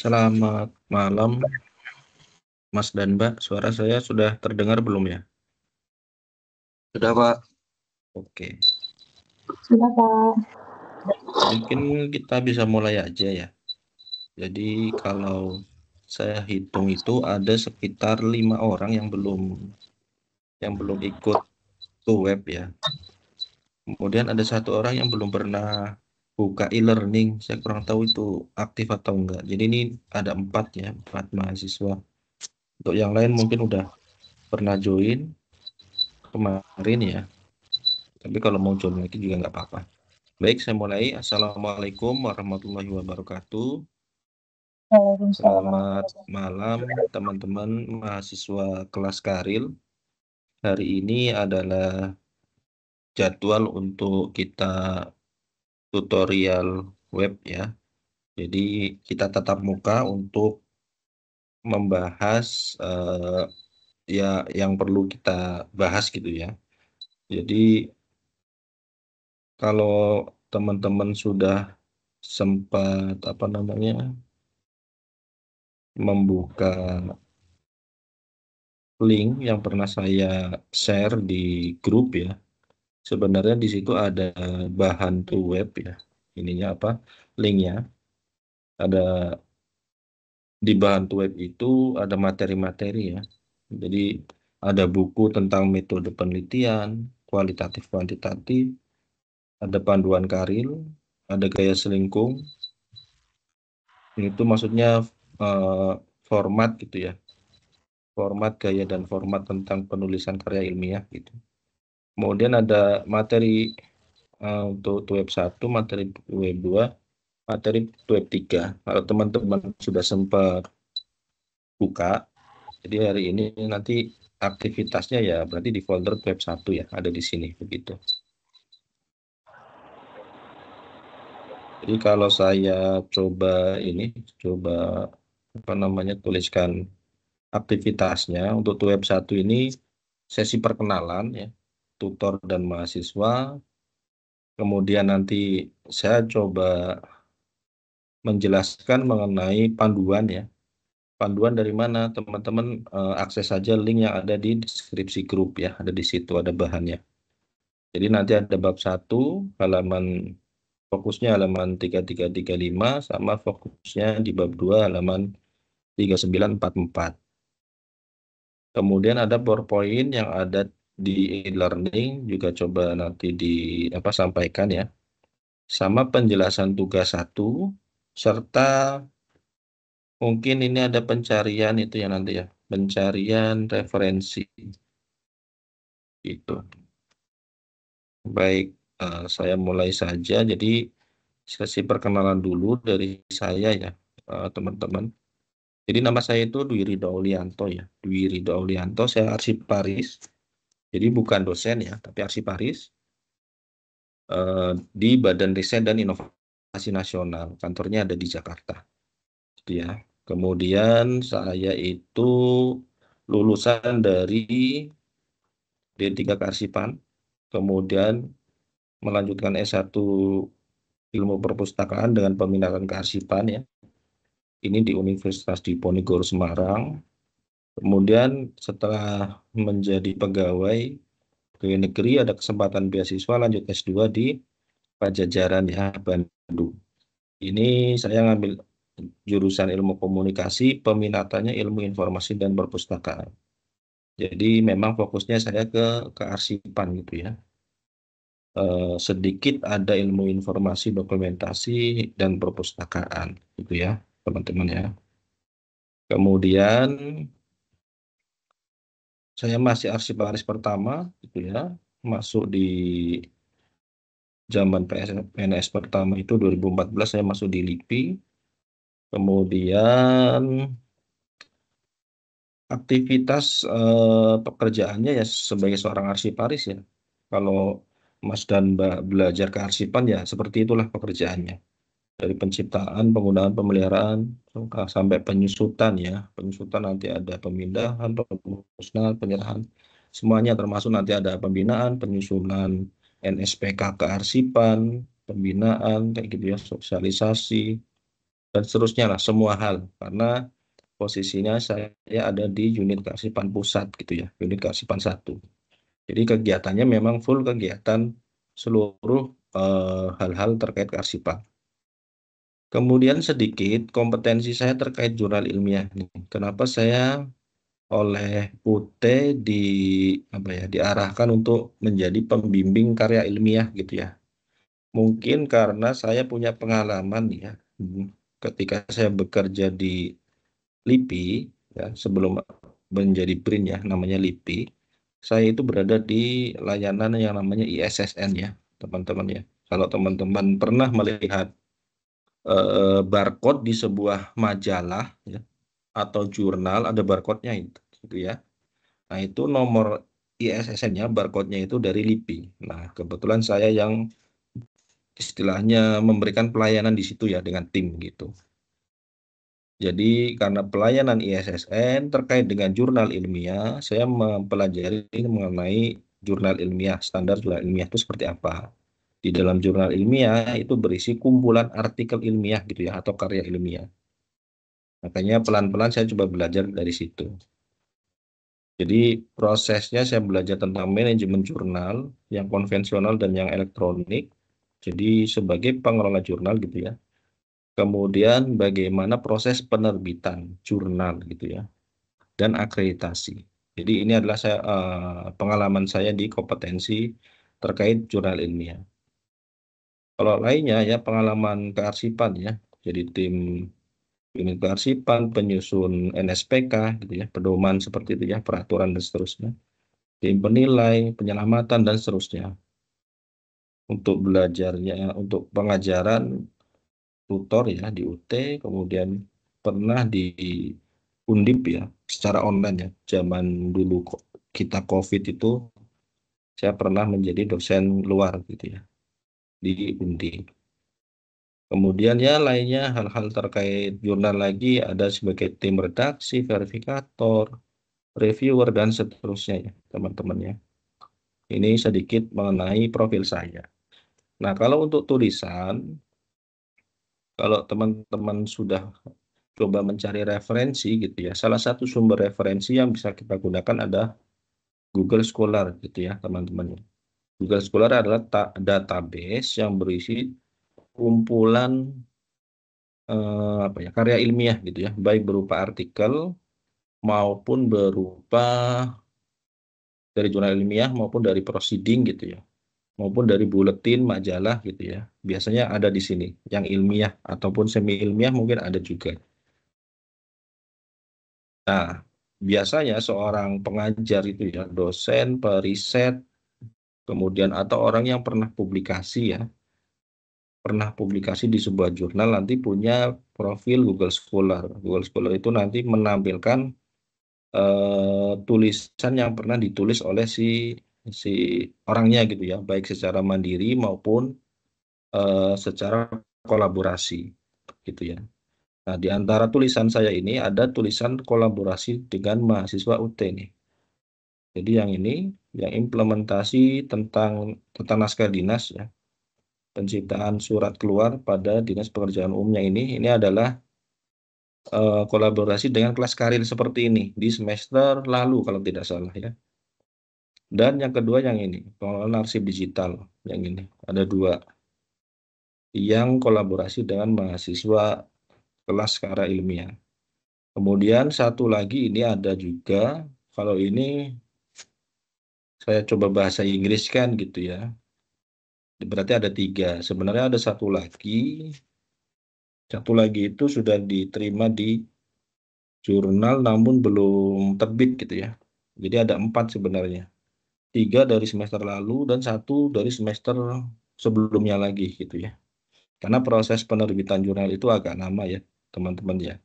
Selamat malam, Mas dan Mbak. Suara saya sudah terdengar belum ya? Sudah, Pak. Oke, Sudah, Pak. mungkin kita bisa mulai aja ya. Jadi kalau saya hitung itu ada sekitar 5 orang yang belum ikut ke web ya. Kemudian ada 1 orang yang belum pernah buka e-learning. Saya kurang tahu itu aktif atau enggak. Jadi ini ada 4 ya, 4 mahasiswa. Untuk yang lain mungkin udah pernah join kemarin ya. Tapi kalau mau join lagi juga nggak apa-apa. Baik, saya mulai. Assalamualaikum warahmatullahi wabarakatuh. Waalaikumsalam Selamat warahmatullahi malam, teman-teman mahasiswa kelas Karil. Hari ini adalah jadwal untuk kita tutorial web ya. Jadi kita tatap muka untuk membahas ya yang perlu kita bahas gitu ya. Jadi kalau teman-teman sudah sempat membuka link yang pernah saya share di grup ya. Sebenarnya di situ ada bahan to web ya. Ininya apa? Linknya. Ada di bahan to web itu ada materi-materi ya. Jadi ada buku tentang metode penelitian, kualitatif kuantitatif, ada panduan Karil, ada gaya selingkung. Itu maksudnya eh, format gitu ya. Format gaya dan format tentang penulisan karya ilmiah gitu. Kemudian ada materi untuk web 1, materi web 2, materi web 3. Kalau teman-teman sudah sempat buka, jadi hari ini nanti aktivitasnya ya berarti di folder web 1 ya, ada di sini begitu. Jadi kalau saya coba coba tuliskan aktivitasnya untuk web 1 ini sesi perkenalan ya, tutor dan mahasiswa. Kemudian nanti saya coba menjelaskan mengenai panduan ya. Panduan dari mana? Teman-teman akses saja link yang ada di deskripsi grup ya, ada di situ ada bahannya. Jadi nanti ada bab 1 halaman fokusnya halaman 3335 sama fokusnya di bab 2 halaman 3944. Kemudian ada PowerPoint yang ada di e-learning juga coba nanti sampaikan ya. Sama penjelasan tugas 1 serta mungkin ini ada pencarian itu ya nanti ya, pencarian referensi itu. Baik, saya mulai saja. Jadi sesi perkenalan dulu dari saya ya, teman-teman. Jadi nama saya itu Dwi Ridho Aulianto ya. Dwi Ridho Aulianto, saya arsiparis. Jadi bukan dosen ya, tapi arsiparis di Badan Riset dan Inovasi Nasional. Kantornya ada di Jakarta. Gitu ya. Kemudian saya itu lulusan dari D3 Kearsipan, kemudian melanjutkan S1 Ilmu Perpustakaan dengan peminatan kearsipan ya. Ini di Universitas Diponegoro Semarang. Kemudian setelah menjadi pegawai pegawai negeri ada kesempatan beasiswa lanjut S2 di Pajajaran ya, Bandung. Ini saya ngambil jurusan ilmu komunikasi, peminatannya ilmu informasi dan perpustakaan. Jadi memang fokusnya saya ke kearsipan gitu ya. Sedikit ada ilmu informasi, dokumentasi, dan perpustakaan gitu ya, teman-teman ya. Kemudian saya masih arsiparis pertama gitu ya, masuk di zaman PNS pertama itu 2014 saya masuk di LIPI. Kemudian aktivitas pekerjaannya ya sebagai seorang arsiparis ya. Kalau Mas dan Mbak belajar kearsipan ya seperti itulah pekerjaannya. Dari penciptaan, penggunaan, pemeliharaan, sampai penyusutan ya. Penyusutan nanti ada pemindahan, pemusnahan, penyerahan. Semuanya termasuk nanti ada pembinaan, penyusunan NSPK kearsipan, pembinaan, kayak gitu ya, sosialisasi, dan seterusnya lah, semua hal. Karena posisinya saya ada di unit kearsipan pusat gitu ya, unit kearsipan 1. Jadi kegiatannya memang full kegiatan seluruh hal-hal terkait kearsipan. Kemudian sedikit kompetensi saya terkait jurnal ilmiah nih. Kenapa saya oleh UT diarahkan untuk menjadi pembimbing karya ilmiah gitu ya. Mungkin karena saya punya pengalaman ya, ketika saya bekerja di LIPI ya, sebelum menjadi BRIN ya, namanya LIPI. Saya itu berada di layanan yang namanya ISSN ya, teman-teman ya. Kalau teman-teman pernah melihat barcode di sebuah majalah ya, atau jurnal, ada barcode-nya itu gitu ya. Nah, itu nomor ISSN-nya, barcode-nya itu dari LIPI. Nah, kebetulan saya yang istilahnya memberikan pelayanan di situ ya dengan tim gitu. Jadi karena pelayanan ISSN terkait dengan jurnal ilmiah, saya mempelajari mengenai jurnal ilmiah, standar jurnal ilmiah itu seperti apa. Di dalam jurnal ilmiah itu berisi kumpulan artikel ilmiah gitu ya, atau karya ilmiah. Makanya pelan-pelan saya coba belajar dari situ. Jadi prosesnya saya belajar tentang manajemen jurnal yang konvensional dan yang elektronik. Jadi sebagai pengelola jurnal gitu ya. Kemudian bagaimana proses penerbitan jurnal gitu ya, dan akreditasi. Jadi ini adalah pengalaman saya di kompetensi terkait jurnal ilmiah. Kalau lainnya ya pengalaman kearsipan ya, jadi tim unit kearsipan, penyusun NSPK gitu ya, pedoman seperti itu ya, peraturan dan seterusnya. Tim penilai, penyelamatan dan seterusnya. Untuk belajarnya, untuk pengajaran tutor ya di UT, kemudian pernah di Undip ya, secara online ya. Zaman dulu kita COVID itu, saya pernah menjadi dosen luar gitu ya, di Undi. Kemudian ya lainnya hal-hal terkait jurnal lagi ada sebagai tim redaksi, verifikator, reviewer, dan seterusnya ya teman-teman ya. Ini sedikit mengenai profil saya. Nah kalau untuk tulisan, kalau teman-teman sudah coba mencari referensi gitu ya, salah satu sumber referensi yang bisa kita gunakan ada Google Scholar gitu ya teman-teman. Google Scholar adalah database yang berisi kumpulan karya ilmiah gitu ya, baik berupa artikel maupun berupa dari jurnal ilmiah maupun dari proceeding gitu ya, maupun dari buletin majalah gitu ya. Biasanya ada di sini yang ilmiah ataupun semi ilmiah mungkin ada juga. Nah, biasanya seorang pengajar itu ya, dosen, periset, kemudian atau orang yang pernah publikasi ya, pernah publikasi di sebuah jurnal nanti punya profil Google Scholar. Google Scholar itu nanti menampilkan tulisan yang pernah ditulis oleh si orangnya gitu ya, baik secara mandiri maupun secara kolaborasi gitu ya. Nah, di antara tulisan saya ini ada tulisan kolaborasi dengan mahasiswa UT nih. Jadi yang ini, yang implementasi tentang naskah dinas ya, penciptaan surat keluar pada Dinas Pekerjaan Umumnya ini adalah kolaborasi dengan kelas karir seperti ini di semester lalu kalau tidak salah ya. Dan yang kedua yang ini, pengelolaan arsip digital yang ini ada 2 yang kolaborasi dengan mahasiswa kelas karya ilmiah. Kemudian satu lagi ini ada juga, kalau ini saya coba bahasa Inggris kan gitu ya. Berarti ada 3. Sebenarnya ada satu lagi itu sudah diterima di jurnal namun belum terbit gitu ya. Jadi ada 4 sebenarnya. 3 dari semester lalu dan 1 dari semester sebelumnya lagi gitu ya. Karena proses penerbitan jurnal itu agak lama ya teman-teman ya.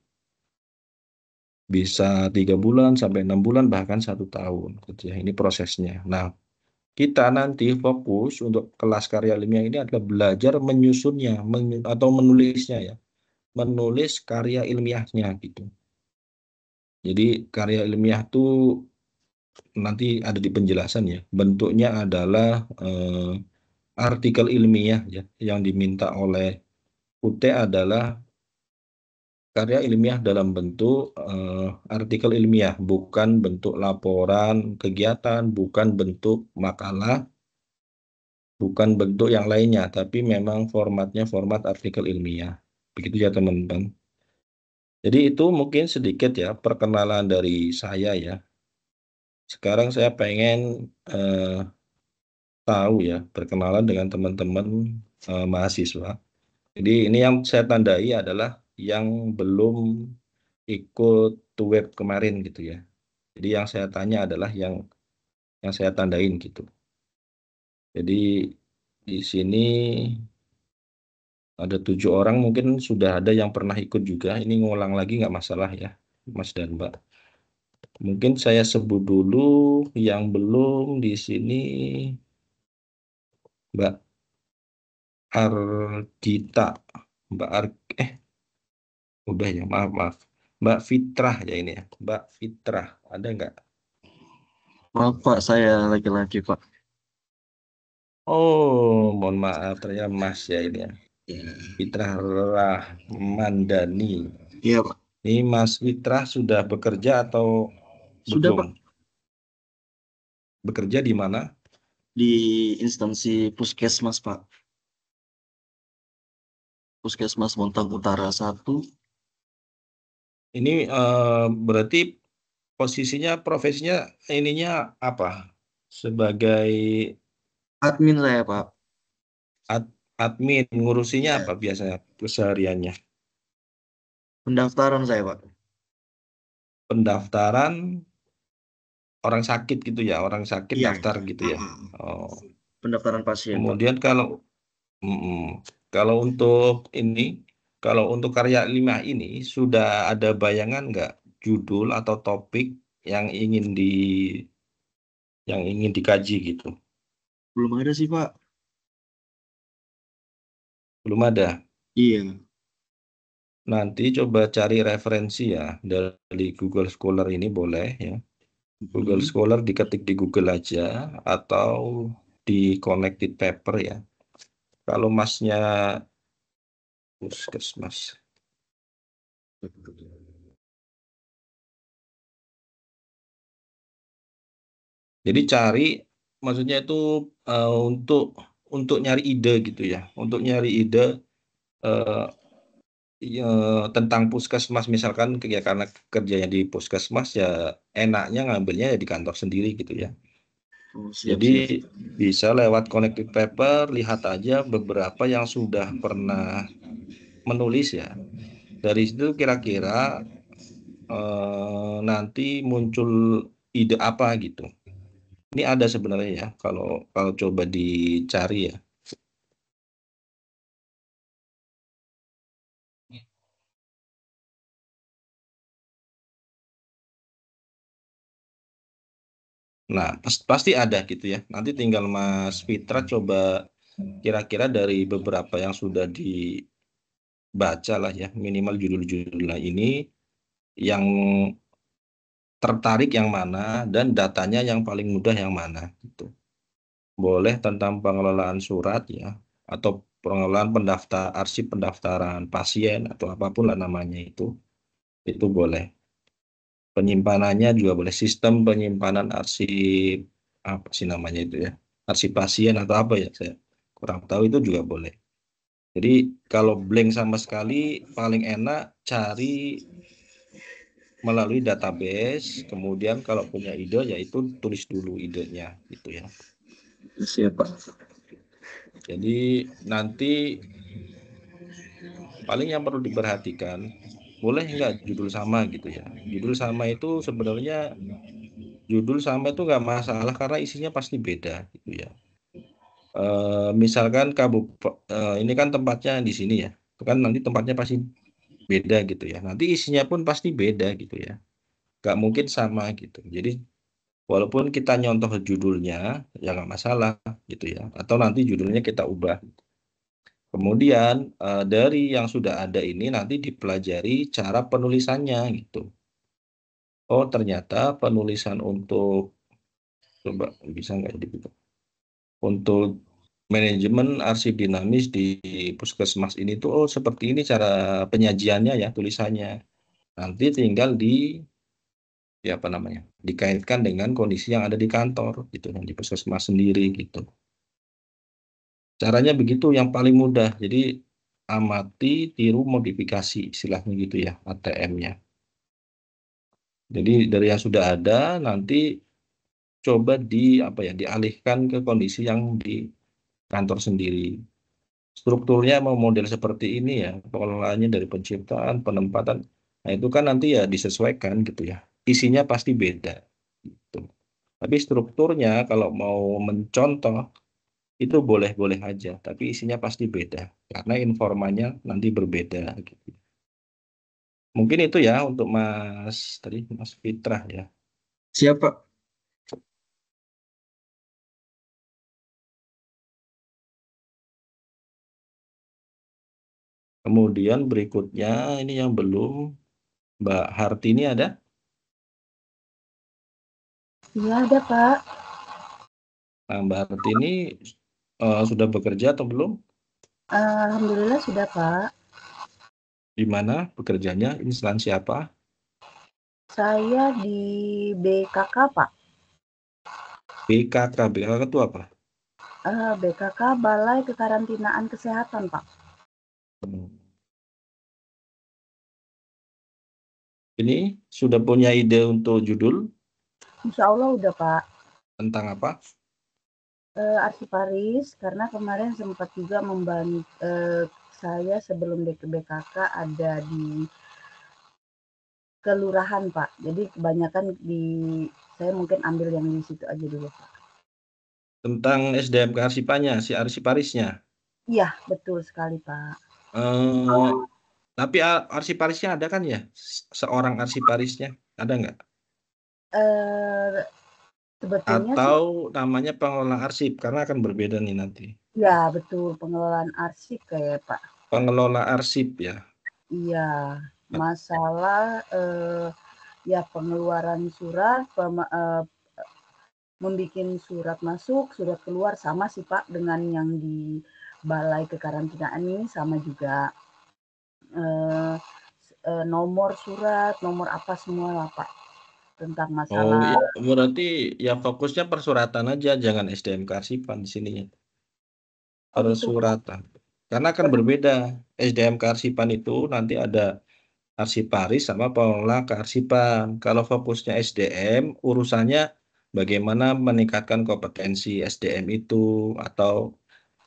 Bisa 3 bulan sampai 6 bulan bahkan 1 tahun gitu ya. Ini prosesnya. Nah, kita nanti fokus untuk kelas karya ilmiah ini adalah belajar menyusunnya atau menulisnya ya. Menulis karya ilmiahnya gitu. Jadi karya ilmiah itu nanti ada di penjelasan ya. Bentuknya adalah artikel ilmiah ya yang diminta oleh UT adalah karya ilmiah dalam bentuk artikel ilmiah, bukan bentuk laporan kegiatan, bukan bentuk makalah, bukan bentuk yang lainnya, tapi memang formatnya format artikel ilmiah. Begitu ya teman-teman. Jadi itu mungkin sedikit ya perkenalan dari saya ya. Sekarang saya pengen tahu ya perkenalan dengan teman-teman mahasiswa. Jadi ini yang saya tandai adalah yang belum ikut web kemarin gitu ya. Jadi yang saya tanya adalah yang saya tandain gitu. Jadi di sini ada 7 orang mungkin sudah ada yang pernah ikut juga. Ini ngulang lagi nggak masalah ya, Mas dan Mbak. Mungkin saya sebut dulu yang belum di sini, Mbak Argita, Mbak Ar udah ya, maaf maaf. Mbak Fitrah ya ini ya, Mbak Fitrah, ada nggak? Maaf Pak, saya laki-laki Pak. Oh, mohon maaf, ternyata Mas ya ini ya. Iya. Fitrah Rahmandani. Iya Pak. Ini Mas Fitrah sudah bekerja atau Sudah belum? Pak, Bekerja di mana? di instansi Puskesmas Pak. Puskesmas Montang Utara 1. Ini berarti posisinya, profesinya ininya apa? Sebagai Admin saya Pak. admin, ngurusinya Iya. apa biasanya kesehariannya? Pendaftaran saya Pak. Pendaftaran orang sakit gitu ya, orang sakit Iya. daftar gitu ya. Mm-mm. Oh, Pendaftaran pasien Pak. kemudian mm, kalau untuk ini, kalau untuk karya ilmiah ini sudah ada bayangan nggak judul atau topik yang ingin dikaji gitu? Belum ada sih Pak. Belum ada. Iya. Nanti coba cari referensi ya dari Google Scholar ini boleh ya. Google Mm-mm. Scholar diketik di Google aja atau di Connected Paper ya. Kalau masnya Puskesmas. Jadi cari, maksudnya itu untuk nyari ide gitu ya. Untuk nyari ide eh, ya, tentang puskesmas misalkan ya karena kerjanya di puskesmas ya enaknya ngambilnya ya di kantor sendiri gitu ya. Oh, siap Jadi siap. bisa lewat connected paper, lihat aja beberapa yang sudah pernah menulis ya. Dari situ kira-kira nanti muncul ide apa gitu. Ini ada sebenarnya ya, kalau kalau coba dicari ya. Nah, pasti ada gitu ya. Nanti tinggal Mas Fitra coba kira-kira dari beberapa yang sudah dibaca lah ya, minimal judul-judulnya ini yang tertarik yang mana dan datanya yang paling mudah yang mana gitu. Boleh tentang pengelolaan surat ya atau pengelolaan arsip pendaftaran pasien atau apapun lah namanya itu boleh. Penyimpanannya juga boleh sistem penyimpanan arsip apa sih namanya itu ya, arsip pasien atau apa ya saya kurang tahu itu juga boleh. Jadi kalau blank sama sekali paling enak cari melalui database, kemudian kalau punya ide yaitu tulis dulu idenya gitu ya. Siap Pak. Jadi nanti paling yang perlu diperhatikan, boleh nggak judul sama gitu ya. Judul sama itu sebenarnya judul sama itu nggak masalah karena isinya pasti beda gitu ya. Misalkan ini kan tempatnya di sini ya, itu kan nanti tempatnya pasti beda gitu ya. Nanti isinya pun pasti beda gitu ya. Nggak mungkin sama gitu. Jadi walaupun kita nyontoh judulnya, ya nggak masalah gitu ya. Atau nanti judulnya kita ubah. Kemudian dari yang sudah ada ini nanti dipelajari cara penulisannya gitu. Oh ternyata penulisan untuk coba bisa nggak ya gitu. Untuk manajemen arsip dinamis di puskesmas ini tuh, oh seperti ini cara penyajiannya ya, tulisannya. Nanti tinggal ya apa namanya, dikaitkan dengan kondisi yang ada di kantor, gitu, yang di puskesmas sendiri, gitu. Caranya begitu yang paling mudah. Jadi amati, tiru, modifikasi, istilahnya gitu ya, ATM-nya. Jadi dari yang sudah ada, nanti coba apa ya, dialihkan ke kondisi yang di kantor sendiri. Strukturnya mau model seperti ini ya, pengelolaannya dari penciptaan, penempatan, nah itu kan nanti ya disesuaikan gitu ya. Isinya pasti beda gitu. Tapi strukturnya kalau mau mencontoh itu boleh-boleh aja, tapi isinya pasti beda karena informannya nanti berbeda gitu. Mungkin itu ya untuk Mas Fitrah ya. Siapa? Kemudian berikutnya ini yang belum, Mbak Hartini ada? Iya, ada, Pak. Nah, Mbak Hartini sudah bekerja atau belum? Alhamdulillah sudah, Pak. Di mana bekerjanya? Instansi apa? Saya di BKK, Pak. BKK itu apa? BKK Balai Kekarantinaan Kesehatan, Pak. Hmm. Ini sudah punya ide untuk judul Insya Allah udah, Pak. tentang apa? Arsiparis, karena kemarin sempat juga membantu saya sebelum ke BKK ada di kelurahan, Pak. Jadi kebanyakan saya mungkin ambil yang di situ aja dulu, Pak. Tentang SDM kearsipannya, si arsiparisnya. Iya, betul sekali, Pak. Eh, tapi arsiparisnya ada kan ya? Seorang arsiparisnya ada nggak? Eh, Sebetulnya sih, Atau namanya pengelola arsip karena akan berbeda nih nanti. ya betul pengelolaan arsip kayak Pak. Pengelola arsip ya. Iya, masalah ya pengeluaran surat, membikin surat masuk, surat keluar sama sih Pak dengan yang di Balai Kekarantinaan ini sama juga. Eh, Nomor surat, nomor apa semua lah Pak tentang Oh masalah. iya, berarti ya fokusnya persuratan aja, jangan SDM kearsipan di sini. Oh gitu Pak. Persuratan. Karena kan berbeda. SDM kearsipan itu nanti ada arsiparis sama pengelola kearsipan. Kalau fokusnya SDM, urusannya bagaimana meningkatkan kompetensi SDM itu atau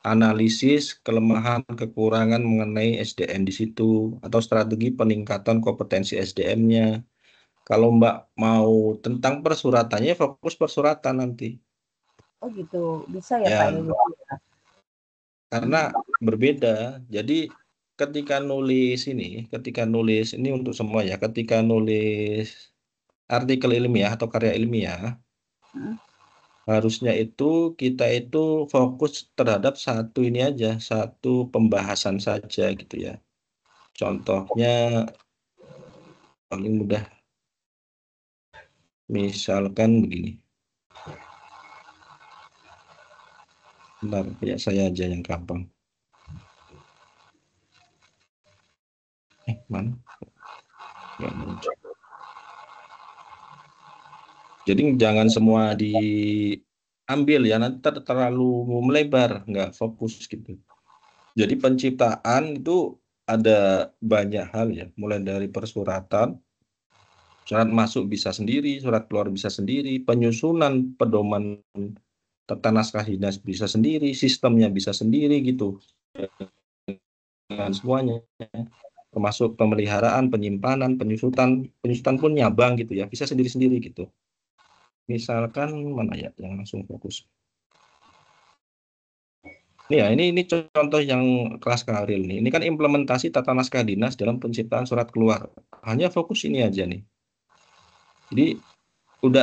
analisis kelemahan kekurangan mengenai SDM di situ atau strategi peningkatan kompetensi SDM-nya. Kalau Mbak mau tentang persuratannya, fokus persuratan nanti. Oh gitu, bisa ya Pak ya Ya, gitu ya. karena berbeda. Jadi ketika nulis ini untuk semua ya, ketika nulis artikel ilmiah atau karya ilmiah, Hmm. harusnya itu kita itu fokus terhadap satu ini aja, satu pembahasan saja gitu ya. Contohnya paling mudah, misalkan begini. Bentar, ya saya aja yang gampang. Mana? Nggak muncul. Jadi jangan semua diambil ya, nanti terlalu melebar, nggak fokus gitu. Jadi penciptaan itu ada banyak hal ya, mulai dari persuratan, surat masuk bisa sendiri, surat keluar bisa sendiri, penyusunan pedoman tata naskah dinas bisa sendiri, sistemnya bisa sendiri gitu, dengan semuanya, termasuk pemeliharaan, penyimpanan, penyusutan pun nyabang gitu ya, bisa sendiri-sendiri gitu. Misalkan mana ya yang langsung fokus. Ini ya, ini contoh yang kelas Kahril nih. Ini kan implementasi tata naskah dinas dalam penciptaan surat keluar. Hanya fokus ini aja nih. Jadi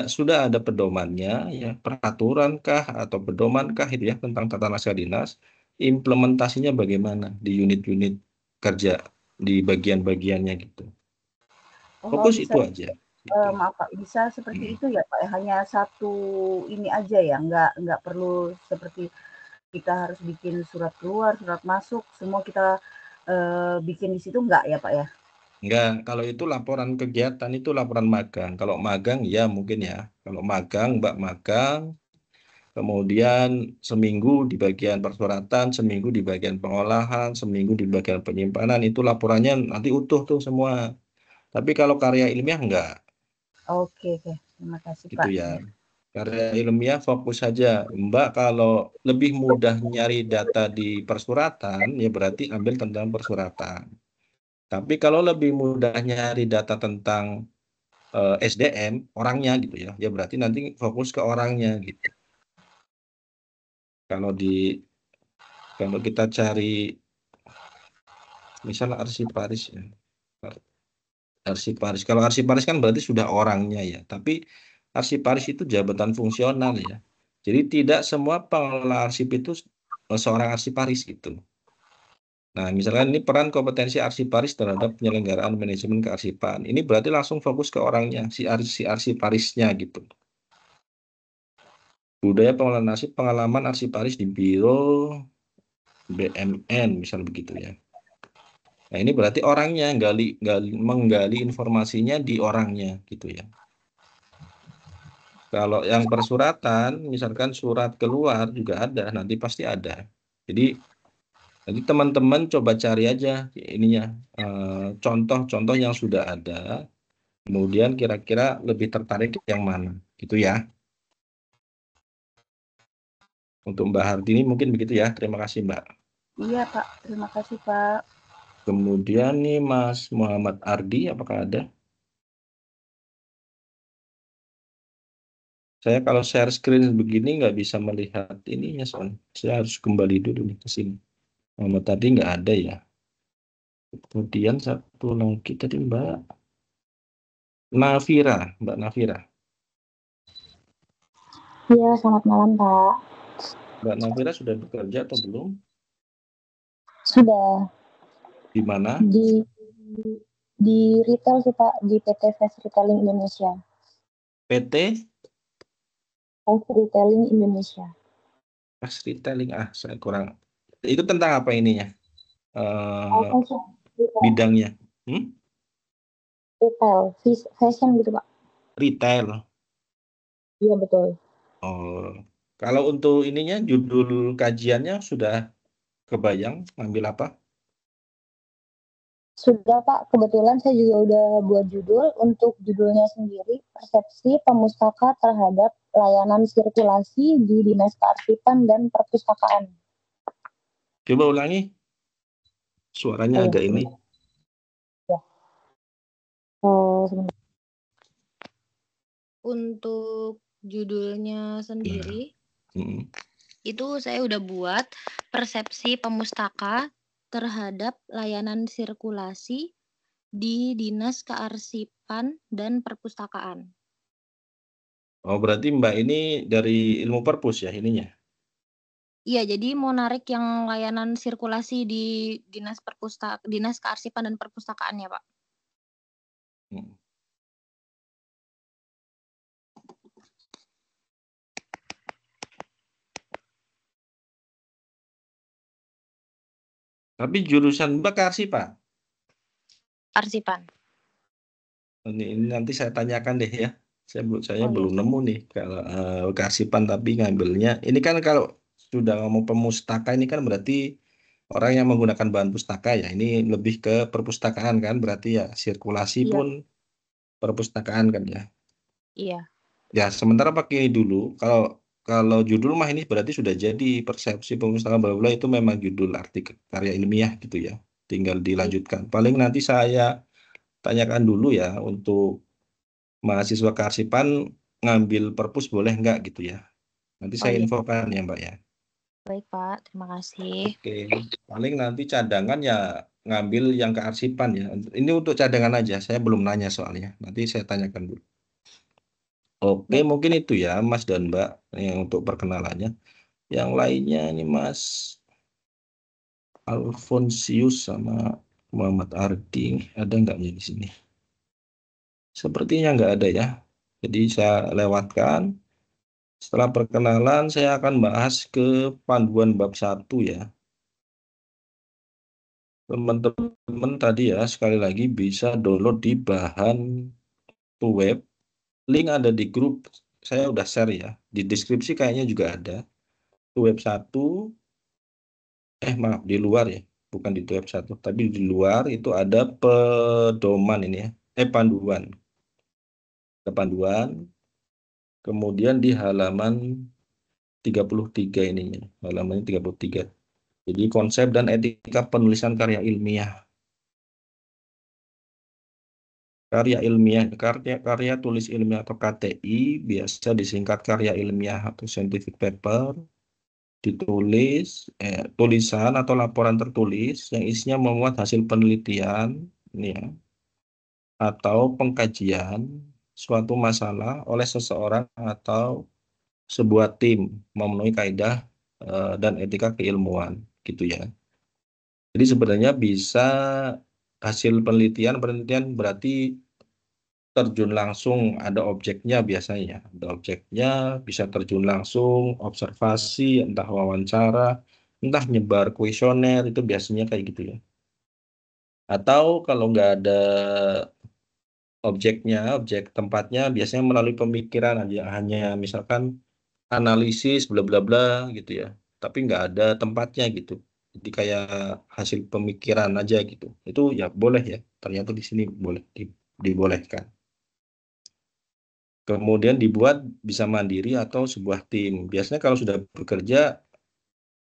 sudah ada pedomannya ya, peraturan kah atau pedoman kah itu ya tentang tata naskah dinas. Implementasinya bagaimana di unit-unit kerja di bagian-bagiannya gitu. Oh Fokus bisa, itu aja gitu. maaf Pak, bisa seperti Hmm. itu ya Pak ya? Hanya satu ini aja ya, nggak perlu seperti kita harus bikin surat keluar, surat masuk, semua kita bikin di situ enggak ya Pak ya? Enggak, kalau itu laporan kegiatan itu laporan magang. Kalau magang ya mungkin ya. Kalau magang, Mbak magang, kemudian seminggu di bagian persuratan, seminggu di bagian pengolahan, seminggu di bagian penyimpanan, itu laporannya nanti utuh tuh semua. Tapi kalau karya ilmiah enggak, Oke, terima kasih gitu Pak. ya. Karya ilmiah fokus saja. Mbak kalau lebih mudah nyari data di persuratan, ya berarti ambil tentang persuratan. Tapi kalau lebih mudah nyari data tentang SDM, orangnya gitu ya, ya berarti nanti fokus ke orangnya gitu. Kalau kalau kita cari misal arsiparis ya, arsiparis. Kalau arsiparis kan berarti sudah orangnya ya, tapi arsiparis itu jabatan fungsional ya. Jadi tidak semua pengelola arsip itu seorang arsiparis gitu. Nah, misalkan ini peran kompetensi arsiparis terhadap penyelenggaraan manajemen kearsipan. Ini berarti langsung fokus ke orangnya, si arsiparisnya gitu. Budaya pengelolaan arsip, pengalaman arsiparis di Biro BMN, misal begitu ya. Nah, ini berarti orangnya, menggali informasinya di orangnya gitu ya. Kalau yang persuratan, misalkan surat keluar juga ada, nanti pasti ada. Jadi nanti teman-teman coba cari aja ininya, contoh-contoh yang sudah ada, kemudian kira-kira lebih tertarik yang mana, gitu ya. Untuk Mbak Hartini mungkin begitu ya. Terima kasih Mbak. Iya Pak, terima kasih Pak. Kemudian nih Mas Muhammad Ardi, apakah ada? Saya kalau share screen begini nggak bisa melihat ininya soalnya. Saya harus kembali dulu nih ke sini. Muhammad tadi nggak ada ya. Kemudian satu lagi tadi Mbak Nafira, Mbak Nafira. Iya, selamat malam, Pak. Mbak Nafira sudah bekerja atau belum? Sudah Di mana? di retail sih, Pak, di PT Fast Retailing Indonesia. PT Fast Retailing Indonesia. Fast Retailing. Saya kurang. Itu tentang apa ininya? Bidangnya? Retail, fashion gitu, Pak. Retail. Iya, betul. Oh, kalau untuk ininya judul kajiannya sudah kebayang ngambil apa? Sudah, Pak. Kebetulan saya juga udah buat judul. Untuk judulnya sendiri, persepsi pemustaka terhadap layanan sirkulasi di Dinas Kearsipan dan Perpustakaan. Coba ulangi. Suaranya agak ini. Ya. Sebentar. Untuk judulnya sendiri, itu saya udah buat persepsi pemustaka terhadap layanan sirkulasi di Dinas Kearsipan dan Perpustakaan. Oh, berarti Mbak ini dari ilmu perpus ya ininya? Iya, jadi mau narik yang layanan sirkulasi di Dinas Kearsipan dan Perpustakaan ya, Pak. Tapi jurusan Mbak kearsipan? Arsipan. Ini nanti saya tanyakan deh ya. Saya belum Iya. nemu nih kalau kearsipan tapi ngambilnya. Ini kan kalau sudah ngomong pemustaka ini kan berarti orang yang menggunakan bahan pustaka ya. Ini lebih ke perpustakaan kan berarti ya sirkulasi Iya. pun perpustakaan kan ya. Iya. Ya sementara pakai ini dulu. Kalau judul mah ini berarti sudah jadi persepsi pemustakaan bla bla itu memang judul artikel karya ilmiah gitu ya. Tinggal dilanjutkan. Paling nanti saya tanyakan dulu ya untuk mahasiswa kearsipan ngambil perpus boleh nggak gitu ya. Nanti saya iya. infokan ya Mbak ya. Baik Pak, terima kasih. Oke, paling nanti cadangan ya ngambil yang kearsipan ya. Ini untuk cadangan aja, saya belum nanya soalnya. Nanti saya tanyakan dulu. Oke, mungkin itu ya Mas dan Mbak yang untuk perkenalannya. Yang lainnya ini Mas Alfonsius sama Muhammad Ardi, ada nggak ya di sini? Sepertinya nggak ada ya. Jadi saya lewatkan. Setelah perkenalan, saya akan bahas ke panduan bab 1 ya. Teman-teman tadi ya, sekali lagi bisa download di bahan web. Link ada di grup, saya udah share ya. Di deskripsi kayaknya juga ada. Web 1, maaf, di luar ya. Bukan di web 1, tapi di luar itu ada pedoman ini ya. Panduan. Ada panduan. Kemudian di halaman 33 ininya. Halamannya 33. Jadi konsep dan etika penulisan karya ilmiah. Karya tulis ilmiah atau KTI biasa disingkat karya ilmiah atau scientific paper, ditulis tulisan atau laporan tertulis yang isinya memuat hasil penelitian ini ya, atau pengkajian suatu masalah oleh seseorang atau sebuah tim memenuhi kaidah dan etika keilmuan gitu ya. Jadi sebenarnya bisa hasil penelitian berarti terjun langsung, ada objeknya biasanya. Ada objeknya, bisa terjun langsung, observasi, entah wawancara, entah nyebar kuesioner, itu biasanya kayak gitu ya. Atau kalau nggak ada objeknya, objek tempatnya, biasanya melalui pemikiran aja, hanya misalkan analisis, bla bla bla gitu ya. Tapi nggak ada tempatnya gitu. Jadi kayak hasil pemikiran aja gitu. Itu ya boleh ya, ternyata di sini boleh dibolehkan. Kemudian dibuat bisa mandiri atau sebuah tim. Biasanya kalau sudah bekerja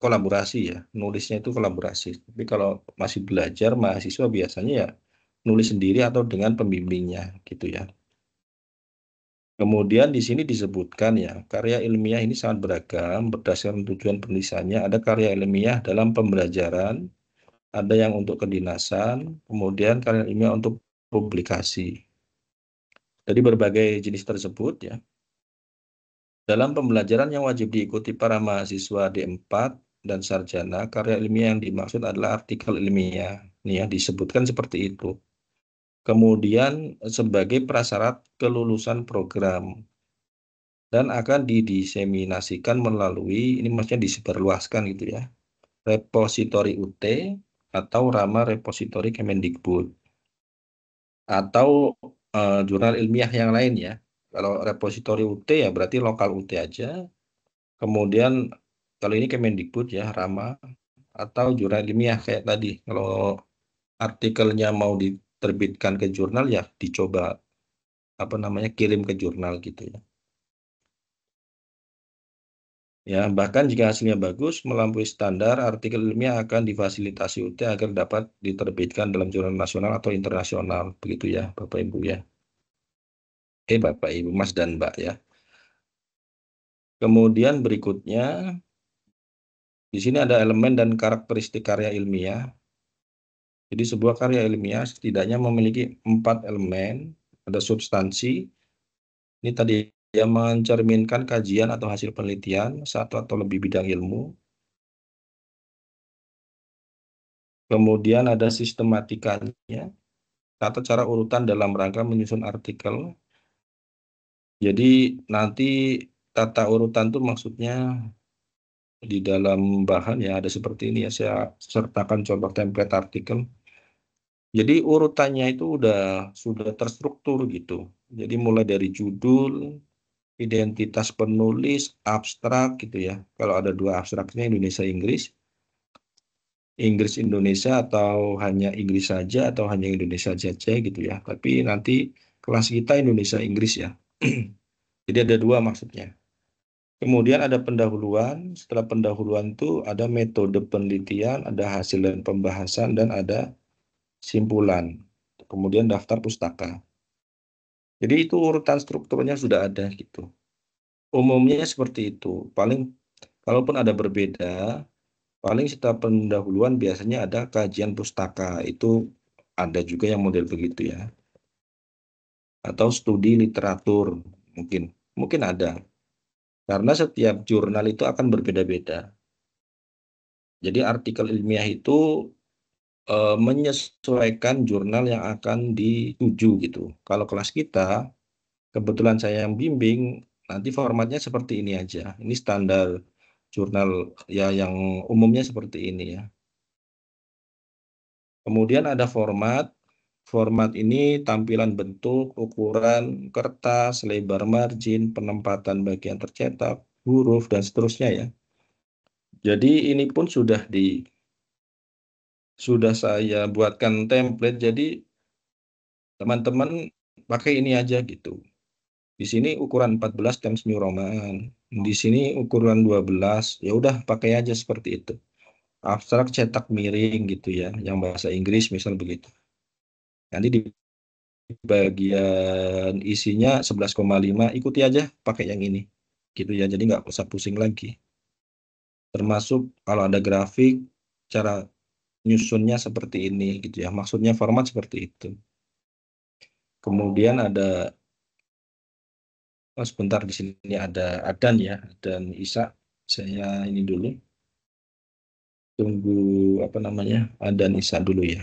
kolaborasi ya, nulisnya itu kolaborasi. Tapi kalau masih belajar mahasiswa biasanya ya nulis sendiri atau dengan pembimbingnya gitu ya. Kemudian di sini disebutkan ya, karya ilmiah ini sangat beragam berdasarkan tujuan penulisannya. Ada karya ilmiah dalam pembelajaran, ada yang untuk kedinasan, kemudian karya ilmiah untuk publikasi. Jadi berbagai jenis tersebut ya. Dalam pembelajaran yang wajib diikuti para mahasiswa D4 dan sarjana, karya ilmiah yang dimaksud adalah artikel ilmiah. Nih ya, disebutkan seperti itu. Kemudian sebagai prasyarat kelulusan program dan akan didiseminasikan melalui, ini maksudnya disebarluaskan gitu ya, repositori UT atau Rama Repositori Kemendikbud atau jurnal ilmiah yang lain ya. Kalau repositori UT ya berarti lokal UT aja. Kemudian kalau ini Kemendikbud ya, Rama, atau jurnal ilmiah kayak tadi. Kalau artikelnya mau diterbitkan ke jurnal ya dicoba kirim ke jurnal gitu ya. Ya, bahkan jika hasilnya bagus melampaui standar, artikel ilmiah akan difasilitasi UT agar dapat diterbitkan dalam jurnal nasional atau internasional. Begitu ya, Bapak Ibu ya. Bapak Ibu, Mas dan Mbak ya. Kemudian berikutnya di sini ada elemen dan karakteristik karya ilmiah. Jadi sebuah karya ilmiah setidaknya memiliki 4 elemen, ada substansi, ini tadi yang mencerminkan kajian atau hasil penelitian, satu atau lebih bidang ilmu. Kemudian ada sistematikanya, atau cara urutan dalam rangka menyusun artikel. Jadi nanti tata urutan itu maksudnya di dalam bahan ya ada seperti ini ya, saya sertakan contoh template artikel. Jadi urutannya itu sudah terstruktur gitu. Jadi mulai dari judul, identitas penulis, abstrak gitu ya. Kalau ada 2 abstraknya Indonesia-Inggris, Inggris-Indonesia atau hanya Inggris saja atau hanya Indonesia saja gitu ya. Tapi nanti kelas kita Indonesia-Inggris ya. Jadi ada 2 maksudnya. Kemudian ada pendahuluan, setelah pendahuluan itu ada metode penelitian, ada hasil dan pembahasan, dan ada simpulan. Kemudian daftar pustaka. Jadi itu urutan strukturnya sudah ada gitu. Umumnya seperti itu. Paling kalaupun ada berbeda, paling setelah pendahuluan biasanya ada kajian pustaka. Itu ada juga yang model begitu ya. Atau studi literatur mungkin ada. Karena setiap jurnal itu akan berbeda-beda. Jadi artikel ilmiah itu menyesuaikan jurnal yang akan dituju gitu. Kalau kelas kita, kebetulan saya yang bimbing, Nanti formatnya seperti ini aja. Ini standar jurnal ya yang umumnya seperti ini ya. Kemudian ada format. Format ini tampilan bentuk, ukuran kertas, lebar margin, penempatan bagian tercetak, huruf, dan seterusnya ya. Jadi ini pun sudah saya buatkan template, jadi teman-teman pakai ini aja gitu. Di sini ukuran 14 Times New Roman, di sini ukuran 12, ya udah pakai aja seperti itu. Abstrak cetak miring gitu ya, yang bahasa Inggris misal begitu. Nanti di bagian isinya 11,5, ikuti aja pakai yang ini. Gitu ya, jadi nggak usah pusing lagi. Termasuk kalau ada grafik, cara nyusunnya seperti ini gitu ya. Maksudnya format seperti itu. Kemudian ada, sebentar di sini ada Adan ya, dan Isa. Saya ini dulu. Tunggu apa namanya? Adan Isa dulu ya.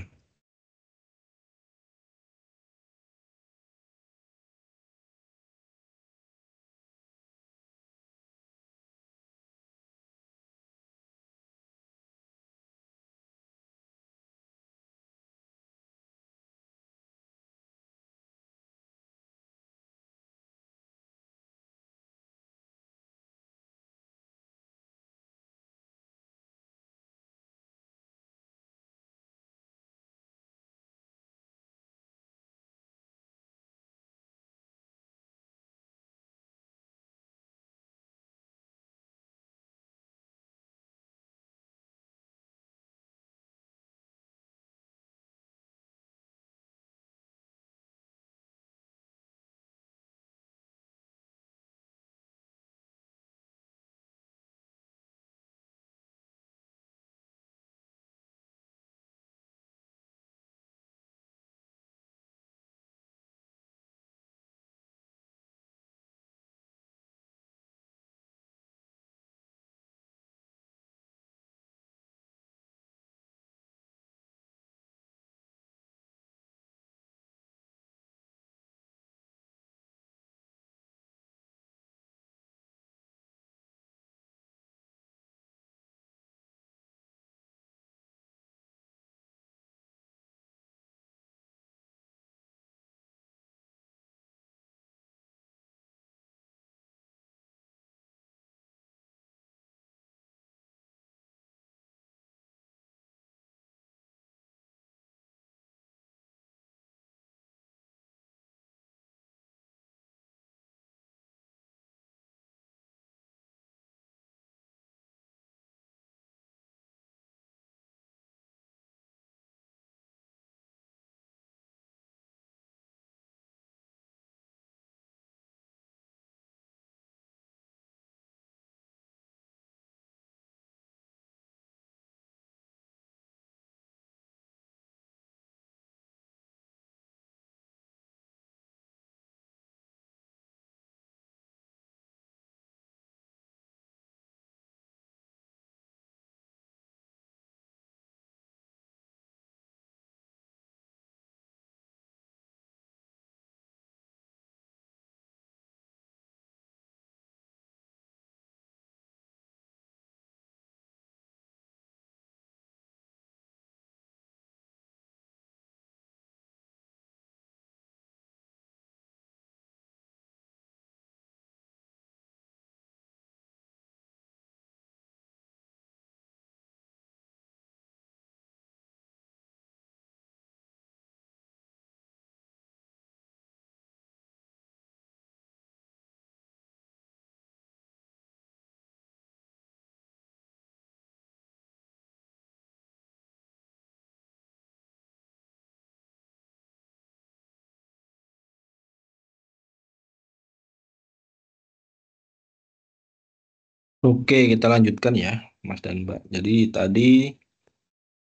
Oke, kita lanjutkan ya, Mas dan Mbak. Jadi tadi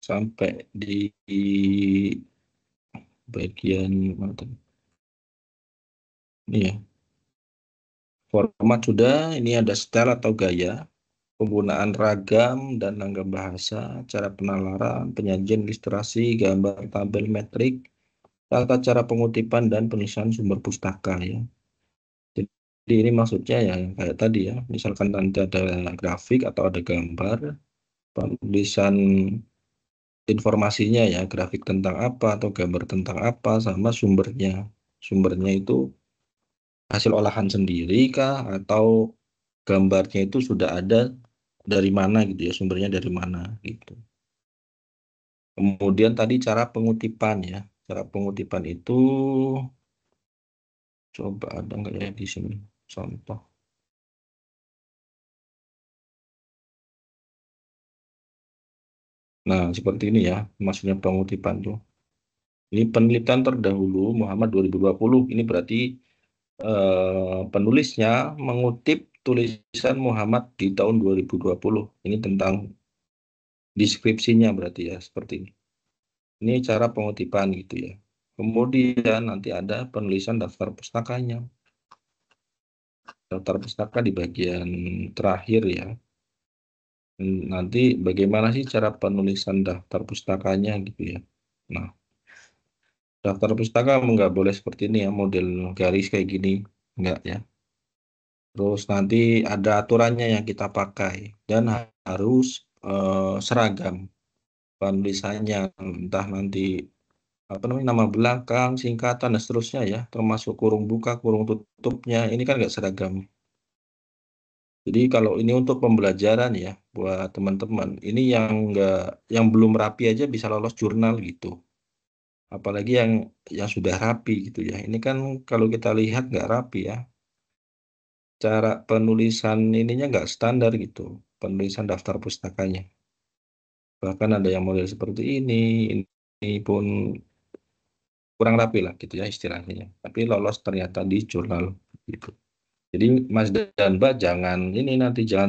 sampai di bagian mana tadi? Ini ya. Format sudah, ini ada style atau gaya, penggunaan ragam dan langgam bahasa, cara penalaran, penyajian ilustrasi, gambar, tabel, metrik, tata cara pengutipan dan penulisan sumber pustaka ya. Jadi ini maksudnya ya kayak tadi ya, misalkan nanti ada grafik atau ada gambar, penulisan informasinya ya, grafik tentang apa atau gambar tentang apa, sama sumbernya. Sumbernya itu hasil olahan sendiri kah, atau gambarnya itu sudah ada dari mana gitu ya, sumbernya dari mana gitu. Kemudian tadi cara pengutipan ya, cara pengutipan itu coba ada nggak ya di sini contoh. Nah, seperti ini ya, maksudnya pengutipan tuh. Ini penelitian terdahulu Muhammad 2020. Ini berarti penulisnya mengutip tulisan Muhammad di tahun 2020. Ini tentang deskripsinya berarti ya, seperti ini. Ini cara pengutipan gitu ya. Kemudian nanti ada penulisan daftar pustakanya. Daftar pustaka di bagian terakhir ya. Nanti bagaimana sih cara penulisan daftar pustakanya gitu ya. Nah, daftar pustaka nggak boleh seperti ini ya, model garis kayak gini. Enggak ya. Terus nanti ada aturannya yang kita pakai dan harus seragam penulisannya, entah nanti apa namanya, nama belakang, singkatan dan seterusnya ya, termasuk kurung buka, kurung tutupnya. Ini kan nggak seragam. Jadi kalau ini untuk pembelajaran ya buat teman-teman, ini yang belum rapi aja bisa lolos jurnal gitu. Apalagi yang sudah rapi gitu ya. Ini kan kalau kita lihat nggak rapi ya. Cara penulisan ininya nggak standar gitu, penulisan daftar pustakanya. Bahkan ada yang model seperti ini pun kurang rapi lah gitu ya istilahnya. Tapi lolos ternyata di jurnal gitu. Jadi Mas dan Mbak jangan